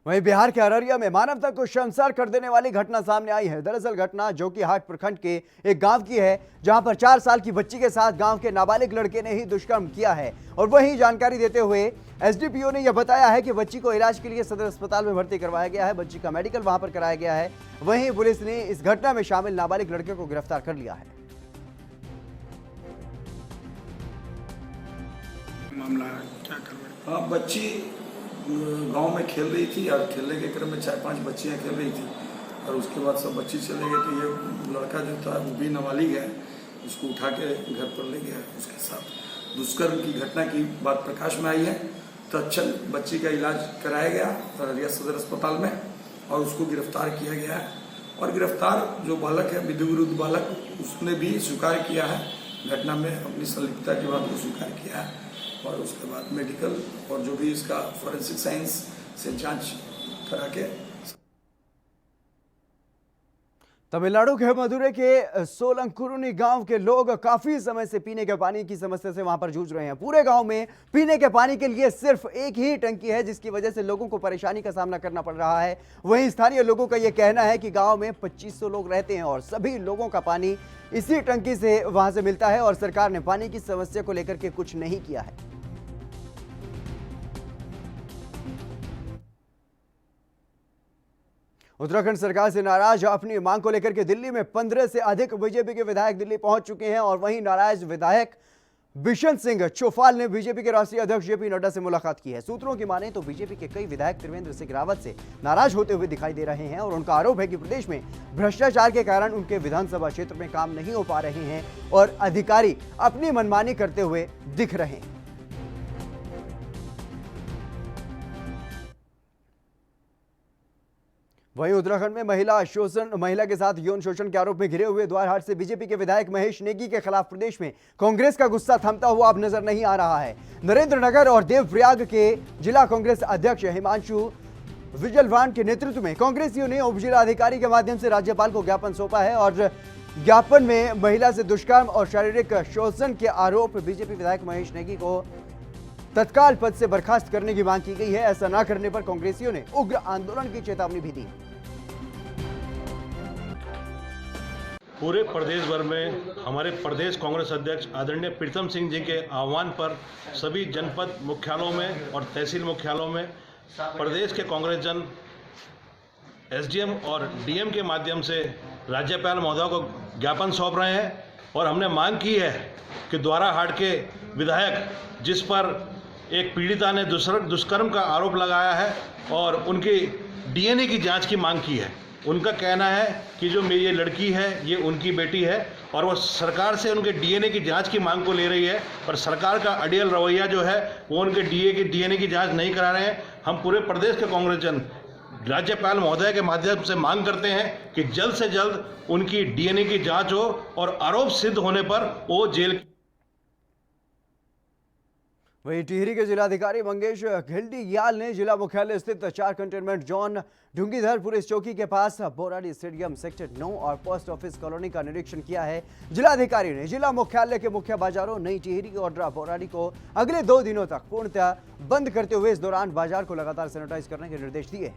वहीं बिहार के अररिया में मानवता को शर्मसार कर देने वाली घटना सामने आई है। दरअसल घटना जोकीहाट प्रखंड के एक गांव की है, जहां पर 4 साल की बच्ची के साथ गांव के नाबालिग लड़के ने ही दुष्कर्म किया है। और वहीं जानकारी देते हुए एसडीपीओ ने यह बताया है कि बच्ची को इलाज के लिए सदर अस्पताल में भर्ती करवाया गया है। बच्ची का मेडिकल वहां पर कराया गया है। वहीं पुलिस ने इस घटना में शामिल नाबालिग लड़के को गिरफ्तार कर लिया है। मामला है, क्या करवाएं? हाँ, बच्ची गांव में खेल रही थी और खेलने के क्रम में 4-5 बच्चियां खेल रही थी और उसके बाद सब बच्ची चले गए। तो ये लड़का जो था वो भी नाबालिग है, उसको उठा के घर पर ले गया। उसके साथ दुष्कर्म की घटना की बात प्रकाश में आई है। तत्क्षण बच्ची का इलाज कराया गया अररिया सदर अस्पताल में और उसको गिरफ्तार किया गया है। और गिरफ्तार जो बालक है, विधि विरुद्ध बालक, उसने भी स्वीकार किया है घटना में, अपनी संलिप्तता के बाद वो स्वीकार किया है। और उसके बाद मेडिकल और जो भी इसका फॉरेंसिक साइंस से जांच करा के। तमिलनाडु के मदुरै के सोलंकुरुनी गांव के लोग काफी समय से पीने के पानी की समस्या से वहां पर जूझ रहे हैं। पूरे गांव में पीने के पानी के लिए सिर्फ एक ही टंकी है, जिसकी वजह से लोगों को परेशानी का सामना करना पड़ रहा है। वहीं स्थानीय लोगों का यह कहना है कि गांव में 2500 लोग रहते हैं और सभी लोगों का पानी इसी टंकी से वहां से मिलता है और सरकार ने पानी की समस्या को लेकर के कुछ नहीं किया है। उत्तराखंड सरकार से नाराज अपनी मांग को लेकर के दिल्ली में 15 से अधिक बीजेपी के विधायक दिल्ली पहुंच चुके हैं और वहीं नाराज विधायक बिशन सिंह चौफाल ने बीजेपी के राष्ट्रीय अध्यक्ष जेपी नड्डा से मुलाकात की है। सूत्रों की माने तो बीजेपी के कई विधायक त्रिवेंद्र सिंह रावत से नाराज होते हुए दिखाई दे रहे हैं और उनका आरोप है कि प्रदेश में भ्रष्टाचार के कारण उनके विधानसभा क्षेत्र में काम नहीं हो पा रहे हैं और अधिकारी अपनी मनमानी करते हुए दिख रहे हैं। वहीं उत्तराखंड में महिला के साथ यौन शोषण के आरोप में घिरे हुए द्वारहाट से बीजेपी के विधायक महेश नेगी के खिलाफ प्रदेश में कांग्रेस का गुस्सा थमता हुआ अब नजर नहीं आ रहा है। नरेंद्रनगर और देवप्रयाग के जिला कांग्रेस अध्यक्ष हिमांशु विजलवान के नेतृत्व में कांग्रेसियों ने उप जिलाधिकारी के माध्यम से राज्यपाल को ज्ञापन सौंपा है और ज्ञापन में महिला से दुष्कर्म और शारीरिक शोषण के आरोप बीजेपी विधायक महेश नेगी को तत्काल पद से बर्खास्त करने की मांग की गई है। ऐसा न करने पर कांग्रेसियों ने उग्र आंदोलन की चेतावनी भी दी। पूरे प्रदेश भर में हमारे प्रदेश कांग्रेस अध्यक्ष आदरणीय प्रीतम सिंह जी के आह्वान पर सभी जनपद मुख्यालयों में और तहसील मुख्यालयों में प्रदेश के कांग्रेस जन एसडीएम और डीएम के माध्यम से राज्यपाल महोदय को ज्ञापन सौंप रहे हैं और हमने मांग की है कि द्वाराहाट के विधायक जिस पर एक पीड़िता ने दुष्कर्म का आरोप लगाया है और उनकी डीएनए की जांच की मांग की है। उनका कहना है कि जो मेरी ये लड़की है ये उनकी बेटी है और वो सरकार से उनके डीएनए की जांच की मांग को ले रही है, पर सरकार का अड़ियल रवैया जो है वो उनके डीएनए की जांच नहीं करा रहे हैं। हम पूरे प्रदेश के कांग्रेस जन राज्यपाल महोदय के माध्यम से मांग करते हैं कि जल्द से जल्द उनकी डीएनए की जांच हो और आरोप सिद्ध होने पर वो जेल। वहीं टिहरी के जिलाधिकारी मंगेश घिल्डियाल ने जिला मुख्यालय स्थित 4 कंटेनमेंट जोन ढूंगीधर पुलिस चौकी के पास बोराडी स्टेडियम सेक्टर 9 और पोस्ट ऑफिस कॉलोनी का निरीक्षण किया है। जिलाधिकारी ने जिला मुख्यालय के मुख्य बाजारों नई टिहरी और बोराडी को अगले 2 दिनों तक पूर्णतः बंद करते हुए इस दौरान बाजार को लगातार सैनिटाइज करने के निर्देश दिए हैं।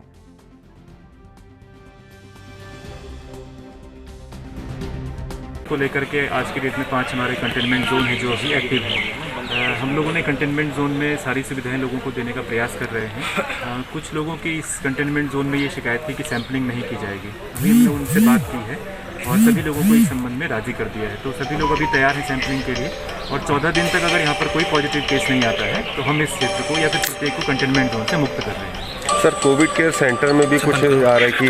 को लेकर के आज की डेट में 5 हमारे कंटेनमेंट जोन है जो अभी एक्टिव है। हम लोगों ने कंटेनमेंट जोन में सारी सुविधाएं लोगों को देने का प्रयास कर रहे हैं। कुछ लोगों की इस कंटेनमेंट जोन में ये शिकायत थी कि सैंपलिंग नहीं की जाएगी। अभी हमने उनसे बात की है और सभी लोगों को इस संबंध में राजी कर दिया है, तो सभी लोग अभी तैयार हैं सैंपलिंग के लिए और 14 दिन तक अगर यहाँ पर कोई पॉजिटिव केस नहीं आता है तो हम इस क्षेत्र को या फिर प्रत्येक को कंटेनमेंट जोन से मुक्त कर रहे हैं। सर, कोविड केयर सेंटर में भी कुछ आ रहा है कि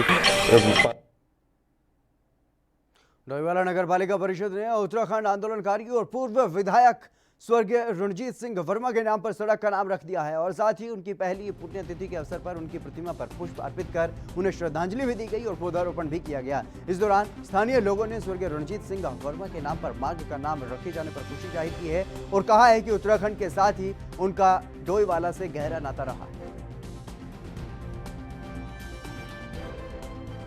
डोईवाला नगर पालिका परिषद ने उत्तराखंड आंदोलनकारी और पूर्व विधायक स्वर्गीय रणजीत सिंह वर्मा के नाम पर सड़क का नाम रख दिया है और साथ ही उनकी पहली पुण्यतिथि के अवसर पर उनकी प्रतिमा पर पुष्प अर्पित कर उन्हें श्रद्धांजलि भी दी गई और पौधारोपण भी किया गया। इस दौरान स्थानीय लोगों ने स्वर्गीय रणजीत सिंह वर्मा के नाम पर मार्ग का नाम रखे जाने पर खुशी जाहिर की है और कहा है कि उत्तराखंड के साथ ही उनका डोईवाला से गहरा नाता रहा है।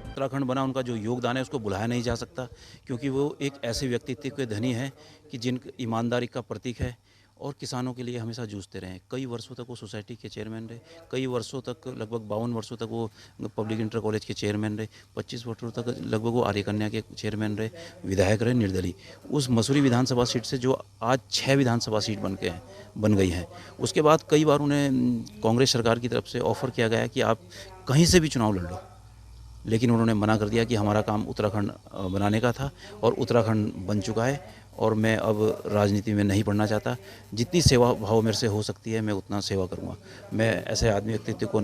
उत्तराखंड बना उनका जो योगदान है उसको भुलाया नहीं जा सकता, क्योंकि वो एक ऐसे व्यक्तित्व के धनी है कि जिन ईमानदारी का प्रतीक है और किसानों के लिए हमेशा जूझते रहे। कई वर्षों तक वो सोसाइटी के चेयरमैन रहे, कई वर्षों तक लगभग 52 वर्षों तक वो पब्लिक इंटर कॉलेज के चेयरमैन रहे, 25 वर्षों तक लगभग वो आर्य कन्या के चेयरमैन रहे, विधायक रहे निर्दलीय। उस मसूरी विधानसभा सीट से जो आज 6 विधानसभा सीट बन गई हैं, उसके बाद कई बार उन्हें कांग्रेस सरकार की तरफ से ऑफर किया गया कि आप कहीं से भी चुनाव लड़ लो, लेकिन उन्होंने मना कर दिया कि हमारा काम उत्तराखंड बनाने का था और उत्तराखंड बन चुका है और मैं अब राजनीति में नहीं पढ़ना चाहता। जितनी सेवा भाव मेरे से हो सकती है मैं उतना सेवा करूंगा। मैं ऐसे आदमी व्यक्तित्व को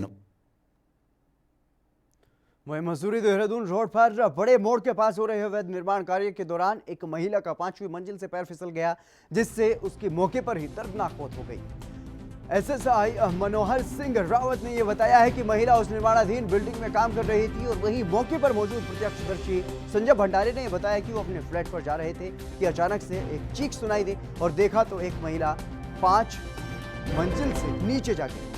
वहीं मसूरी देहरादून रोड पर बड़े मोड़ के पास हो रहे अवैध निर्माण कार्य के दौरान एक महिला का 5वीं मंजिल से पैर फिसल गया, जिससे उसकी मौके पर ही दर्दनाक मौत हो गई। एसएसआई मनोहर सिंह रावत ने यह बताया है कि महिला उस निर्माणाधीन बिल्डिंग में काम कर रही थी और वहीं मौके पर मौजूद प्रत्यक्षदर्शी संजय भंडारी ने बताया कि वो अपने फ्लैट पर जा रहे थे कि अचानक से एक चीख सुनाई दी और देखा तो एक महिला 5 मंजिल से नीचे जा गिरी।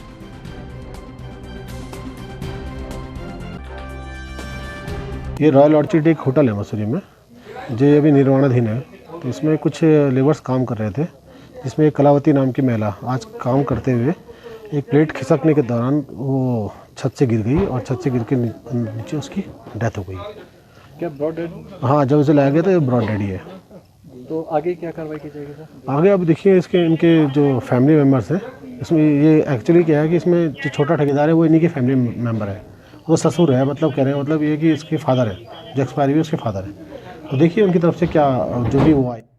ये रॉयल ऑर्चिड एक होटल है मसूरी में, जो अभी निर्माणाधीन है। तो इसमें कुछ लेबर्स काम कर रहे थे, जिसमें एक कलावती नाम की महिला आज काम करते हुए एक प्लेट खिसकने के दौरान वो छत से गिर गई और छत से गिर के नीचे उसकी डेथ हो गई। क्या ब्रॉड डेड? हाँ, जब उसे लाया गया तो ये ब्रॉड डेड ही है। तो आगे क्या कार्रवाई की जाएगी सर? आगे अब देखिए इनके जो फैमिली मेम्बर्स हैं, इसमें ये एक्चुअली क्या है कि इसमें जो छोटा ठेकेदार है वो इन्हीं के फैमिली मेम्बर है वो ससुर है, मतलब कह रहे हैं मतलब ये कि इसके फादर है, जो एक्सपायर हुए उसके फादर है। तो देखिए उनकी तरफ से क्या जो भी हुआ है।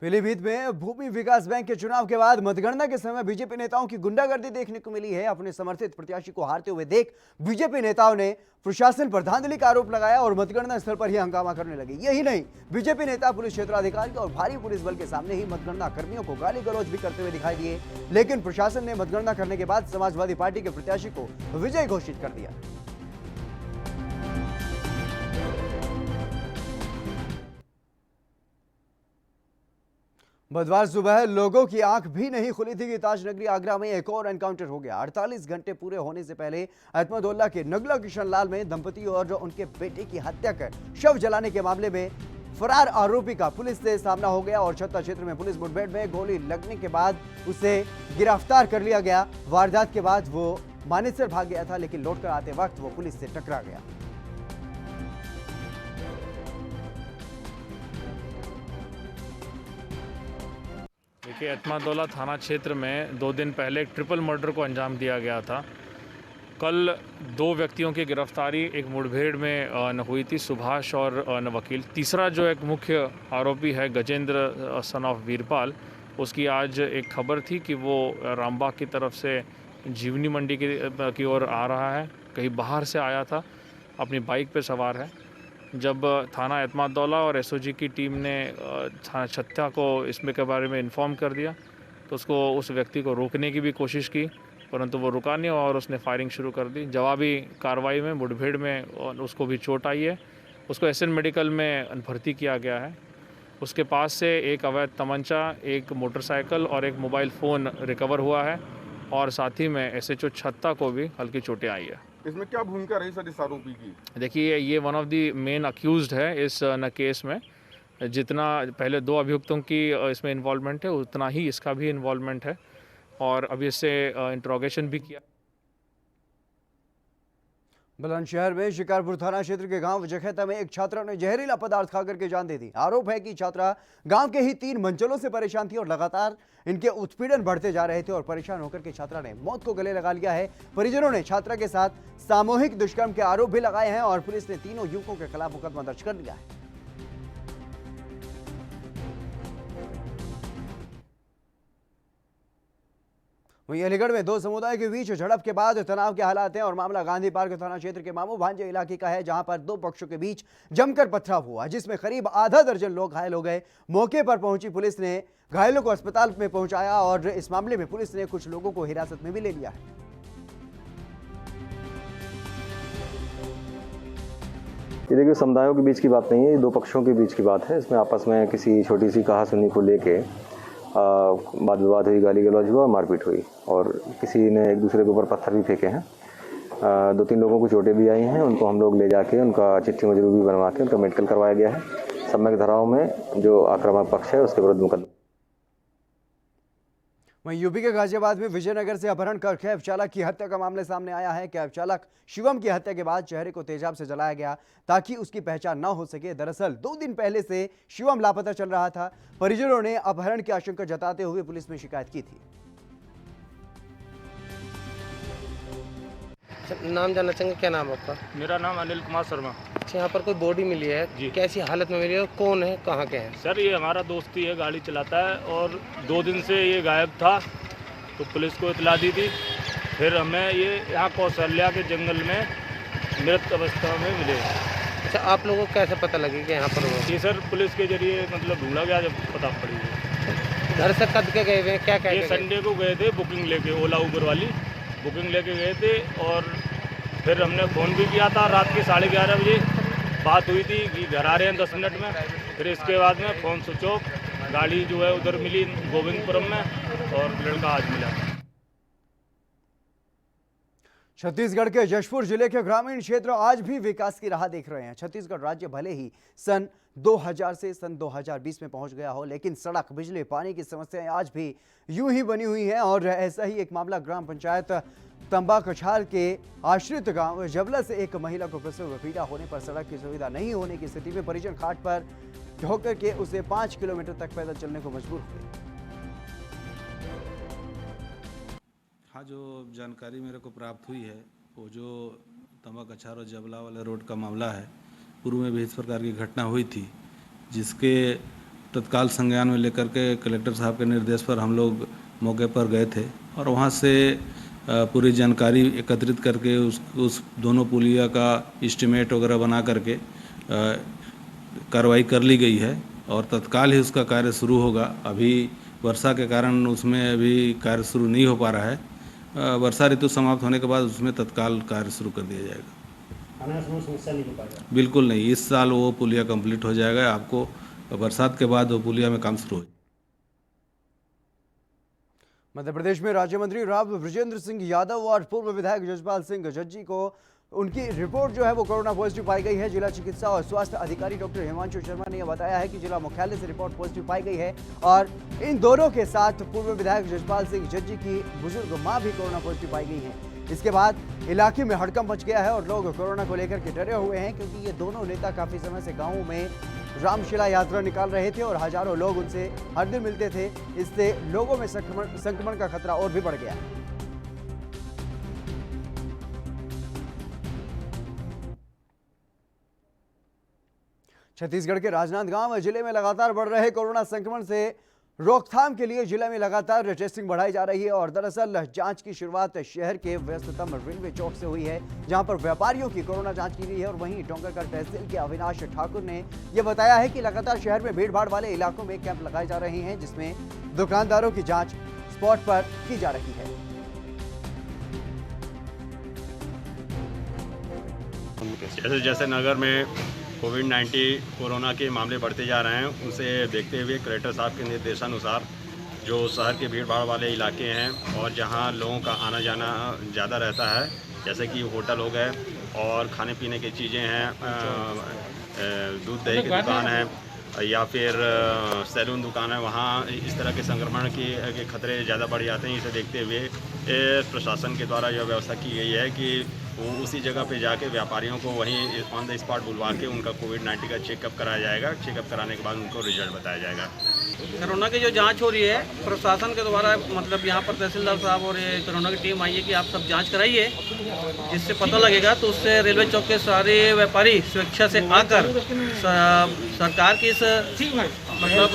पीलीभीत में भूमि विकास बैंक के चुनाव के बाद मतगणना के समय बीजेपी नेताओं की गुंडागर्दी देखने को मिली है। अपने समर्थित प्रत्याशी को हारते हुए देख बीजेपी नेताओं ने प्रशासन पर धांधली का आरोप लगाया और मतगणना स्थल पर ही हंगामा करने लगे। यही नहीं, बीजेपी नेता पुलिस क्षेत्राधिकारी और भारी पुलिस बल के सामने ही मतगणना कर्मियों को गाली गलौज भी करते हुए दिखाई दिए। लेकिन प्रशासन ने मतगणना करने के बाद समाजवादी पार्टी के प्रत्याशी को विजयी घोषित कर दिया। बुधवार सुबह लोगों की आंख भी नहीं खुली थी कि ताजनगरी आगरा में एक और एनकाउंटर हो गया। 48 घंटे पूरे होने से पहले अहमदुल्ला के नगला किशन लाल में दंपति और उनके बेटे की हत्या कर शव जलाने के मामले में फरार आरोपी का पुलिस से सामना हो गया और छत्ता क्षेत्र में पुलिस मुठभेड़ में गोली लगने के बाद उसे गिरफ्तार कर लिया गया। वारदात के बाद वो मानेसर भाग गया था, लेकिन लौटकर आते वक्त वो पुलिस से टकरा गया। देखिए, अहमदुल्ला थाना क्षेत्र में 2 दिन पहले एक ट्रिपल मर्डर को अंजाम दिया गया था। कल 2 व्यक्तियों की गिरफ्तारी एक मुठभेड़ में हुई थी, सुभाष और वकील। तीसरा जो एक मुख्य आरोपी है गजेंद्र सन ऑफ वीरपाल, उसकी आज एक खबर थी कि वो रामबाग की तरफ से जीवनी मंडी की ओर आ रहा है। कहीं बाहर से आया था, अपनी बाइक पे सवार है। जब थाना अहमदुल्ला और एसओजी की टीम ने थाना छत्ता को इसमें के बारे में इन्फॉर्म कर दिया तो उस व्यक्ति को रोकने की भी कोशिश की, परंतु वो रुका नहीं और उसने फायरिंग शुरू कर दी। जवाबी कार्रवाई में मुठभेड़ में उसको भी चोट आई है। उसको एसएन मेडिकल में भर्ती किया गया है। उसके पास से एक अवैध तमंचा, एक मोटरसाइकिल और एक मोबाइल फ़ोन रिकवर हुआ है और साथ ही में एसएचओ छत्ता को भी हल्की चोटें आई है। इसमें क्या भूमिका रही सर इस आरोपी की? देखिए, ये one of the main accused है इस केस में। जितना पहले 2 अभियुक्तों की इसमें इन्वॉल्वमेंट है, उतना ही इसका भी इन्वॉल्वमेंट है और अभी इससे इंट्रोगेशन भी किया। बुलंदशहर में शिकारपुर थाना क्षेत्र के गांव जखेता में एक छात्रा ने जहरीला पदार्थ खाकर के जान दे दी। आरोप है कि छात्रा गांव के ही 3 मंचलों से परेशान थी और लगातार इनके उत्पीड़न बढ़ते जा रहे थे और परेशान होकर के छात्रा ने मौत को गले लगा लिया है। परिजनों ने छात्रा के साथ सामूहिक दुष्कर्म के आरोप भी लगाए हैं और पुलिस ने तीनों युवकों के खिलाफ मुकदमा दर्ज कर लिया है। वहीं अलीगढ़ में 2 समुदाय के बीच झड़प के बाद तनाव के हालात हैं और मामला गांधी पार्क थाना क्षेत्र के मामू भांजे इलाके का है, जहां पर 2 पक्षों के बीच जमकर पथराव हुआ, जिसमें करीब आधा दर्जन लोग घायल हो गए। मौके पर पहुंची पुलिस ने घायलों को अस्पताल में पहुंचाया और इस मामले में पुलिस ने कुछ लोगों को हिरासत में भी ले लिया है। ये देखिए, समुदायों के बीच की बात नहीं है, ये 2 पक्षों के बीच की बात है। इसमें आपस में किसी छोटी सी कहासुनी को लेके वाद विवाद हुई, गाली गलौज हुआ, मारपीट हुई और किसी ने एक दूसरे के ऊपर पत्थर भी फेंके हैं। 2-3 लोगों को चोटें भी आई हैं। उनको हम लोग ले जाके उनका चिट्ठी मजरूरी बनवा के उनका मेडिकल करवाया गया है। सम्यक धाराओं में जो आक्रामक पक्ष है उसके विरुद्ध मुकदमा। वहीं यूपी के गाजियाबाद में विजयनगर से अपहरण कर कैब चालक की हत्या का मामला सामने आया है। कैब चालक शिवम की हत्या के बाद चेहरे को तेजाब से जलाया गया ताकि उसकी पहचान न हो सके। दरअसल 2 दिन पहले से शिवम लापता चल रहा था। परिजनों ने अपहरण की आशंका जताते हुए पुलिस में शिकायत की थी। नाम जानना चाहेंगे, क्या नाम है आपका? मेरा नाम अनिल कुमार शर्मा। अच्छा, यहाँ पर कोई बॉडी मिली है जी? कैसी हालत में मिली है, कौन है, कहाँ के हैं? सर, ये हमारा दोस्त ही है, गाड़ी चलाता है और 2 दिन से ये गायब था तो पुलिस को इतला दी थी। फिर हमें ये यहाँ कौशल्या के जंगल में मृत अवस्था में मिले। अच्छा, आप लोगों को कैसे पता लगे कि यहाँ पर हो? ये सर पुलिस के जरिए मतलब ढूंढा गया, जब पता पड़ी। घर से कब के गए हुए, क्या ये संडे को गए थे बुकिंग लेके, ओला उबर वाली बुकिंग लेके गए थे और फिर हमने फ़ोन भी किया था। रात के 11:30 बजे बात हुई थी कि घर आ रहे हैं 10 मिनट में। फिर इसके बाद में फ़ोन स्विच ऑफ। गाड़ी जो है उधर मिली गोविंदपुरम में और लड़का आज मिला। छत्तीसगढ़ के जशपुर जिले के ग्रामीण क्षेत्र आज भी विकास की राह देख रहे हैं। छत्तीसगढ़ राज्य भले ही सन 2000 से सन 2020 में पहुंच गया हो, लेकिन सड़क, बिजली, पानी की समस्याएं आज भी यूं ही बनी हुई हैं। और ऐसा ही एक मामला ग्राम पंचायत तंबाकछाल के आश्रित गांव जबला से एक महिला को प्रसव पीड़ा होने पर सड़क की सुविधा नहीं होने की स्थिति में परिजन खाट पर होकर के उसे 5 किलोमीटर तक पैदल चलने को मजबूर हुए। हाँ, जो जानकारी मेरे को प्राप्त हुई है वो जो तंबा कछार और जबला वाले रोड का मामला है, पूर्व में भी इस प्रकार की घटना हुई थी, जिसके तत्काल संज्ञान में लेकर के कलेक्टर साहब के निर्देश पर हम लोग मौके पर गए थे और वहाँ से पूरी जानकारी एकत्रित करके उस दोनों पुलिया का एस्टीमेट वगैरह बना करके कार्रवाई कर ली गई है और तत्काल ही उसका कार्य शुरू होगा। अभी वर्षा के कारण उसमें अभी कार्य शुरू नहीं हो पा रहा है। वर्षा ऋतु समाप्त होने के बाद उसमें तत्काल कार्य शुरू कर दिया जाएगा। समस्या नहीं हो पाएगा? बिल्कुल नहीं, इस साल वो पुलिया कंप्लीट हो जाएगा। आपको बरसात के बाद वो पुलिया में काम शुरू हो। मध्य प्रदेश में राज्य मंत्री राव बृजेंद्र सिंह यादव और पूर्व विधायक जसपाल सिंह जज्जी को उनकी रिपोर्ट जो है वो कोरोना पॉजिटिव पाई गई है। जिला चिकित्सा और स्वास्थ्य अधिकारी डॉक्टर हिमांशु शर्मा ने यह बताया है कि जिला मुख्यालय से रिपोर्ट पॉजिटिव पाई गई है और इन दोनों के साथ पूर्व विधायक जसपाल सिंह जज्जी की बुजुर्ग मां भी कोरोना पॉजिटिव पाई गई है। इसके बाद इलाके में हड़कंप मच गया है और लोग कोरोना को लेकर के डरे हुए हैं, क्योंकि ये दोनों नेता काफी समय से गाँव में रामशिला यात्रा निकाल रहे थे और हजारों लोग उनसे हर दिन मिलते थे। इससे लोगों में संक्रमण का खतरा और भी बढ़ गया है। छत्तीसगढ़ के राजनांदगांव जिले में लगातार बढ़ रहे कोरोना संक्रमण से रोकथाम के लिए जिले में लगातार टेस्टिंग बढ़ाई जा रही है और दरअसल जांच की शुरुआत शहर के व्यस्ततम रेलवे चौक से हुई है, जहां पर व्यापारियों की कोरोना जांच की गई है। और वहीं डोंगरगढ़ तहसील के अविनाश ठाकुर ने यह बताया है कि लगातार शहर में भीड़ भाड़ वाले इलाकों में कैंप लगाए जा रहे हैं, जिसमें दुकानदारों की जांच स्पॉट पर की जा रही है। जैसे जैसे नगर में कोविड-19 कोरोना के मामले बढ़ते जा रहे हैं, उनसे देखते हुए कलेक्टर साहब के निर्देशानुसार जो शहर के भीड़ भाड़ वाले इलाके हैं और जहां लोगों का आना जाना ज़्यादा रहता है, जैसे कि होटल हो गए और खाने पीने की चीज़ें हैं, दूध दही की दुकान है या फिर सैलून दुकान है, वहाँ इस तरह के संक्रमण के खतरे ज़्यादा बढ़ जाते हैं। इसे देखते हुए प्रशासन के द्वारा यह व्यवस्था की गई है कि वो उसी जगह पे जाके व्यापारियों को वहीं ऑन द स्पॉट बुलवा के उनका कोविड-19 का चेकअप कराया जाएगा। चेकअप कराने के बाद उनको रिजल्ट बताया जाएगा। कोरोना की जो जांच हो रही है प्रशासन के द्वारा, मतलब यहाँ पर तहसीलदार साहब और ये कोरोना की टीम आई है कि आप सब जांच कराइए, जिससे पता लगेगा। तो उससे रेलवे चौक के सारे व्यापारी स्वेच्छा से आकर सरकार की इस मतलब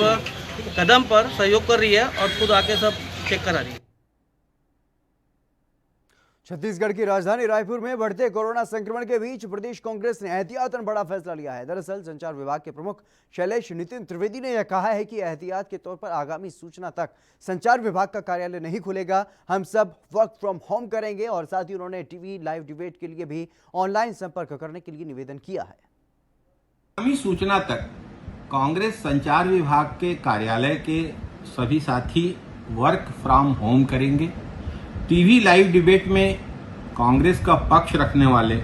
कदम पर सहयोग कर रही है और खुद आके सब चेक करा रही है। छत्तीसगढ़ की राजधानी रायपुर में बढ़ते कोरोना संक्रमण के बीच प्रदेश कांग्रेस ने एहतियातन बड़ा फैसला लिया है। दरअसल संचार विभाग के प्रमुख शैलेश नितिन त्रिवेदी ने यह कहा है कि एहतियात के तौर पर आगामी सूचना तक संचार विभाग का कार्यालय नहीं खुलेगा, हम सब वर्क फ्रॉम होम करेंगे। और साथ ही उन्होंने टीवी लाइव डिबेट के लिए भी ऑनलाइन संपर्क करने के लिए निवेदन किया है। आगामी सूचना तक कांग्रेस संचार विभाग के कार्यालय के सभी साथी वर्क फ्रॉम होम करेंगे। टीवी लाइव डिबेट में कांग्रेस का पक्ष रखने वाले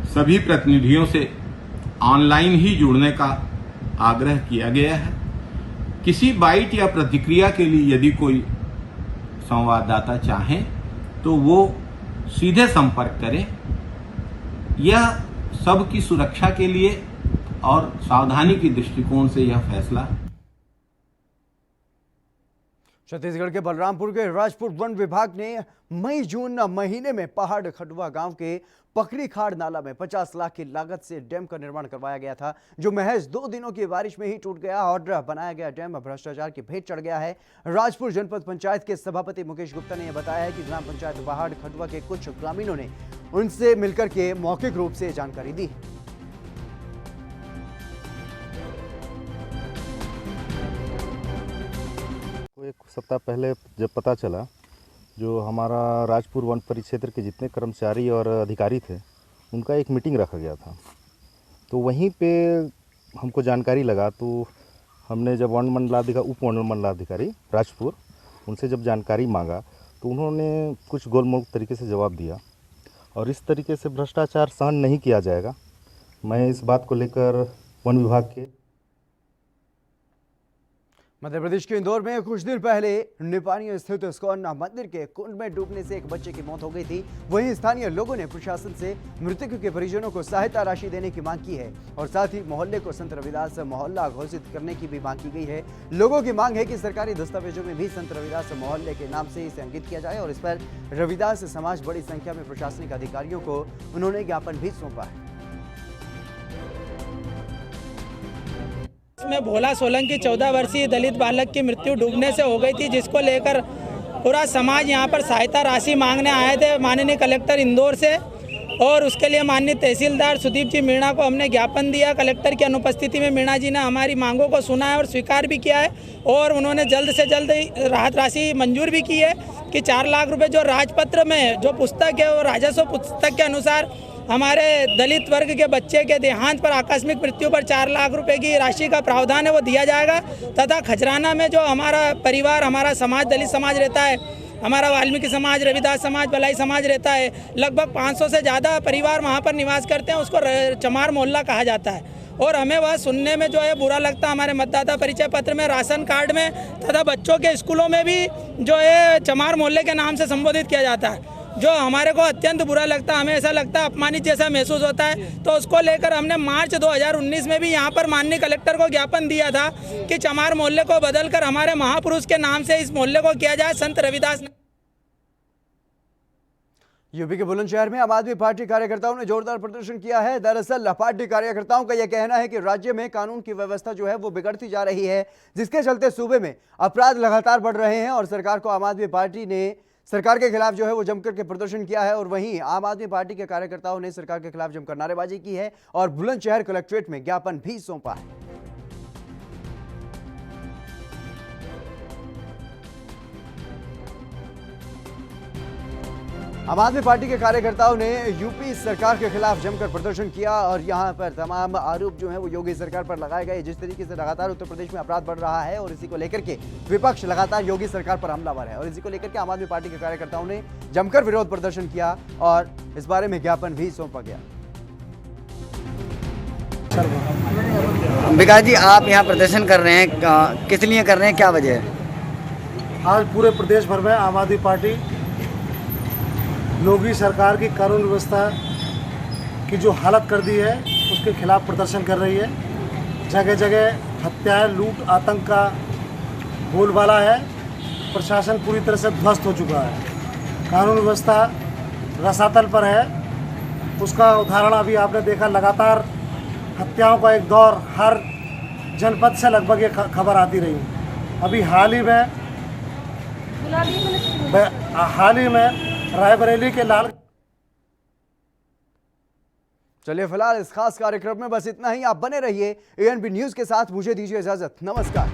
सभी प्रतिनिधियों से ऑनलाइन ही जुड़ने का आग्रह किया गया है। किसी बाइट या प्रतिक्रिया के लिए यदि कोई संवाददाता चाहें तो वो सीधे संपर्क करें। यह सबकी सुरक्षा के लिए और सावधानी के दृष्टिकोण से यह फैसला। छत्तीसगढ़ के बलरामपुर के राजपुर वन विभाग ने मई जून महीने में पहाड़ खटुआ गांव के पकड़ी खाड़ नाला में 50 लाख की लागत से डैम का निर्माण करवाया गया था, जो महज 2 दिनों की बारिश में ही टूट गया और बनाया गया डैम भ्रष्टाचार की भेंट चढ़ गया है। राजपुर जनपद पंचायत के सभापति मुकेश गुप्ता ने यह बताया है कि ग्राम पंचायत पहाड़ खटुआ के कुछ ग्रामीणों ने उनसे मिलकर के मौखिक रूप से जानकारी दी। एक सप्ताह पहले जब पता चला, जो हमारा राजपुर वन परिक्षेत्र के जितने कर्मचारी और अधिकारी थे उनका एक मीटिंग रखा गया था, तो वहीं पे हमको जानकारी लगा। तो हमने जब वन मंडलाधिकारी उप वन मंडलाधिकारी राजपुर उनसे जब जानकारी मांगा तो उन्होंने कुछ गोलमोल तरीके से जवाब दिया और इस तरीके से भ्रष्टाचार सहन नहीं किया जाएगा। मैं इस बात को लेकर वन विभाग के मध्य प्रदेश के इंदौर में कुछ दिन पहले निपानी स्थित इस्कॉन मंदिर के कुंड में डूबने से एक बच्चे की मौत हो गई थी। वहीं स्थानीय लोगों ने प्रशासन से मृतक के परिजनों को सहायता राशि देने की मांग की है और साथ ही मोहल्ले को संत रविदास मोहल्ला घोषित करने की भी मांग की गई है। लोगों की मांग है कि सरकारी दस्तावेजों में भी संत रविदास मोहल्ले के नाम से इसे अंकित किया जाए और इस पर रविदास समाज बड़ी संख्या में प्रशासनिक अधिकारियों को उन्होंने ज्ञापन भी सौंपा है। इसमें भोला सोलंकी 14 वर्षीय दलित बालक की मृत्यु डूबने से हो गई थी, जिसको लेकर पूरा समाज यहां पर सहायता राशि मांगने आए थे माननीय कलेक्टर इंदौर से और उसके लिए माननीय तहसीलदार सुदीप जी मीणा को हमने ज्ञापन दिया। कलेक्टर की अनुपस्थिति में मीणा जी ने हमारी मांगों को सुना है और स्वीकार भी किया है और उन्होंने जल्द से जल्द राहत राशि मंजूर भी की है कि 4 लाख रुपये जो राजपत्र में जो पुस्तक है वो राजस्व पुस्तक के अनुसार हमारे दलित वर्ग के बच्चे के देहांत पर आकस्मिक मृत्यु पर 4 लाख रुपए की राशि का प्रावधान है वो दिया जाएगा तथा खजराना में जो हमारा परिवार हमारा समाज दलित समाज रहता है, हमारा वाल्मीकि समाज, रविदास समाज, भलाई समाज रहता है, लगभग 500 से ज़्यादा परिवार वहाँ पर निवास करते हैं, उसको चमार मोहल्ला कहा जाता है और हमें वह सुनने में जो है बुरा लगता है। हमारे मतदाता परिचय पत्र में, राशन कार्ड में तथा बच्चों के स्कूलों में भी जो है चमार मोहल्ले के नाम से संबोधित किया जाता है, जो हमारे को अत्यंत बुरा लगता है। हमें ऐसा लगता है अपमानित जैसा महसूस होता है। तो उसको लेकर हमने मार्च 2019 में भी यहाँ पर माननीय कलेक्टर को ज्ञापन दिया था कि चमार मोहल्ले को बदलकर हमारे महापुरुष के नाम से इस मोहल्ले को किया जाए संत रविदास। यूपी के बुलंदशहर में आम आदमी पार्टी कार्यकर्ताओं ने जोरदार प्रदर्शन किया है। दरअसल पार्टी कार्यकर्ताओं का यह कहना है कि राज्य में कानून की व्यवस्था जो है वो बिगड़ती जा रही है, जिसके चलते सूबे में अपराध लगातार बढ़ रहे हैं और सरकार को आम आदमी पार्टी ने सरकार के खिलाफ जो है वो जमकर के प्रदर्शन किया है और वहीं आम आदमी पार्टी के कार्यकर्ताओं ने सरकार के खिलाफ जमकर नारेबाजी की है और बुलंदशहर कलेक्ट्रेट में ज्ञापन भी सौंपा है। आम आदमी पार्टी के कार्यकर्ताओं ने यूपी सरकार के खिलाफ जमकर प्रदर्शन किया और यहां पर तमाम आरोप जो हैं वो योगी सरकार पर लगाए गए। जिस तरीके से लगातार उत्तर प्रदेश में अपराध बढ़ रहा है और इसी को लेकर के विपक्ष लगातार योगी सरकार पर हमलावर है और इसी को लेकर के आम आदमी पार्टी के कार्यकर्ताओं ने जमकर विरोध प्रदर्शन किया और इस बारे में ज्ञापन भी सौंपा गया। विकास जी, आप यहाँ प्रदर्शन कर रहे हैं, किस लिए कर रहे हैं, क्या वजह है? आज पूरे प्रदेश भर में आम आदमी पार्टी योगी सरकार की कानून व्यवस्था की जो हालत कर दी है उसके खिलाफ प्रदर्शन कर रही है। जगह जगह हत्याएं, लूट, आतंक का बोलबाला है। प्रशासन पूरी तरह से ध्वस्त हो चुका है। कानून व्यवस्था रसातल पर है। उसका उदाहरण अभी आपने देखा, लगातार हत्याओं का एक दौर हर जनपद से लगभग ये खबर आती रही। अभी हाल ही में रायबरेली के लाल। चलिए फिलहाल इस खास कार्यक्रम में बस इतना ही। आप बने रहिए ANP न्यूज के साथ। मुझे दीजिए इजाजत। नमस्कार।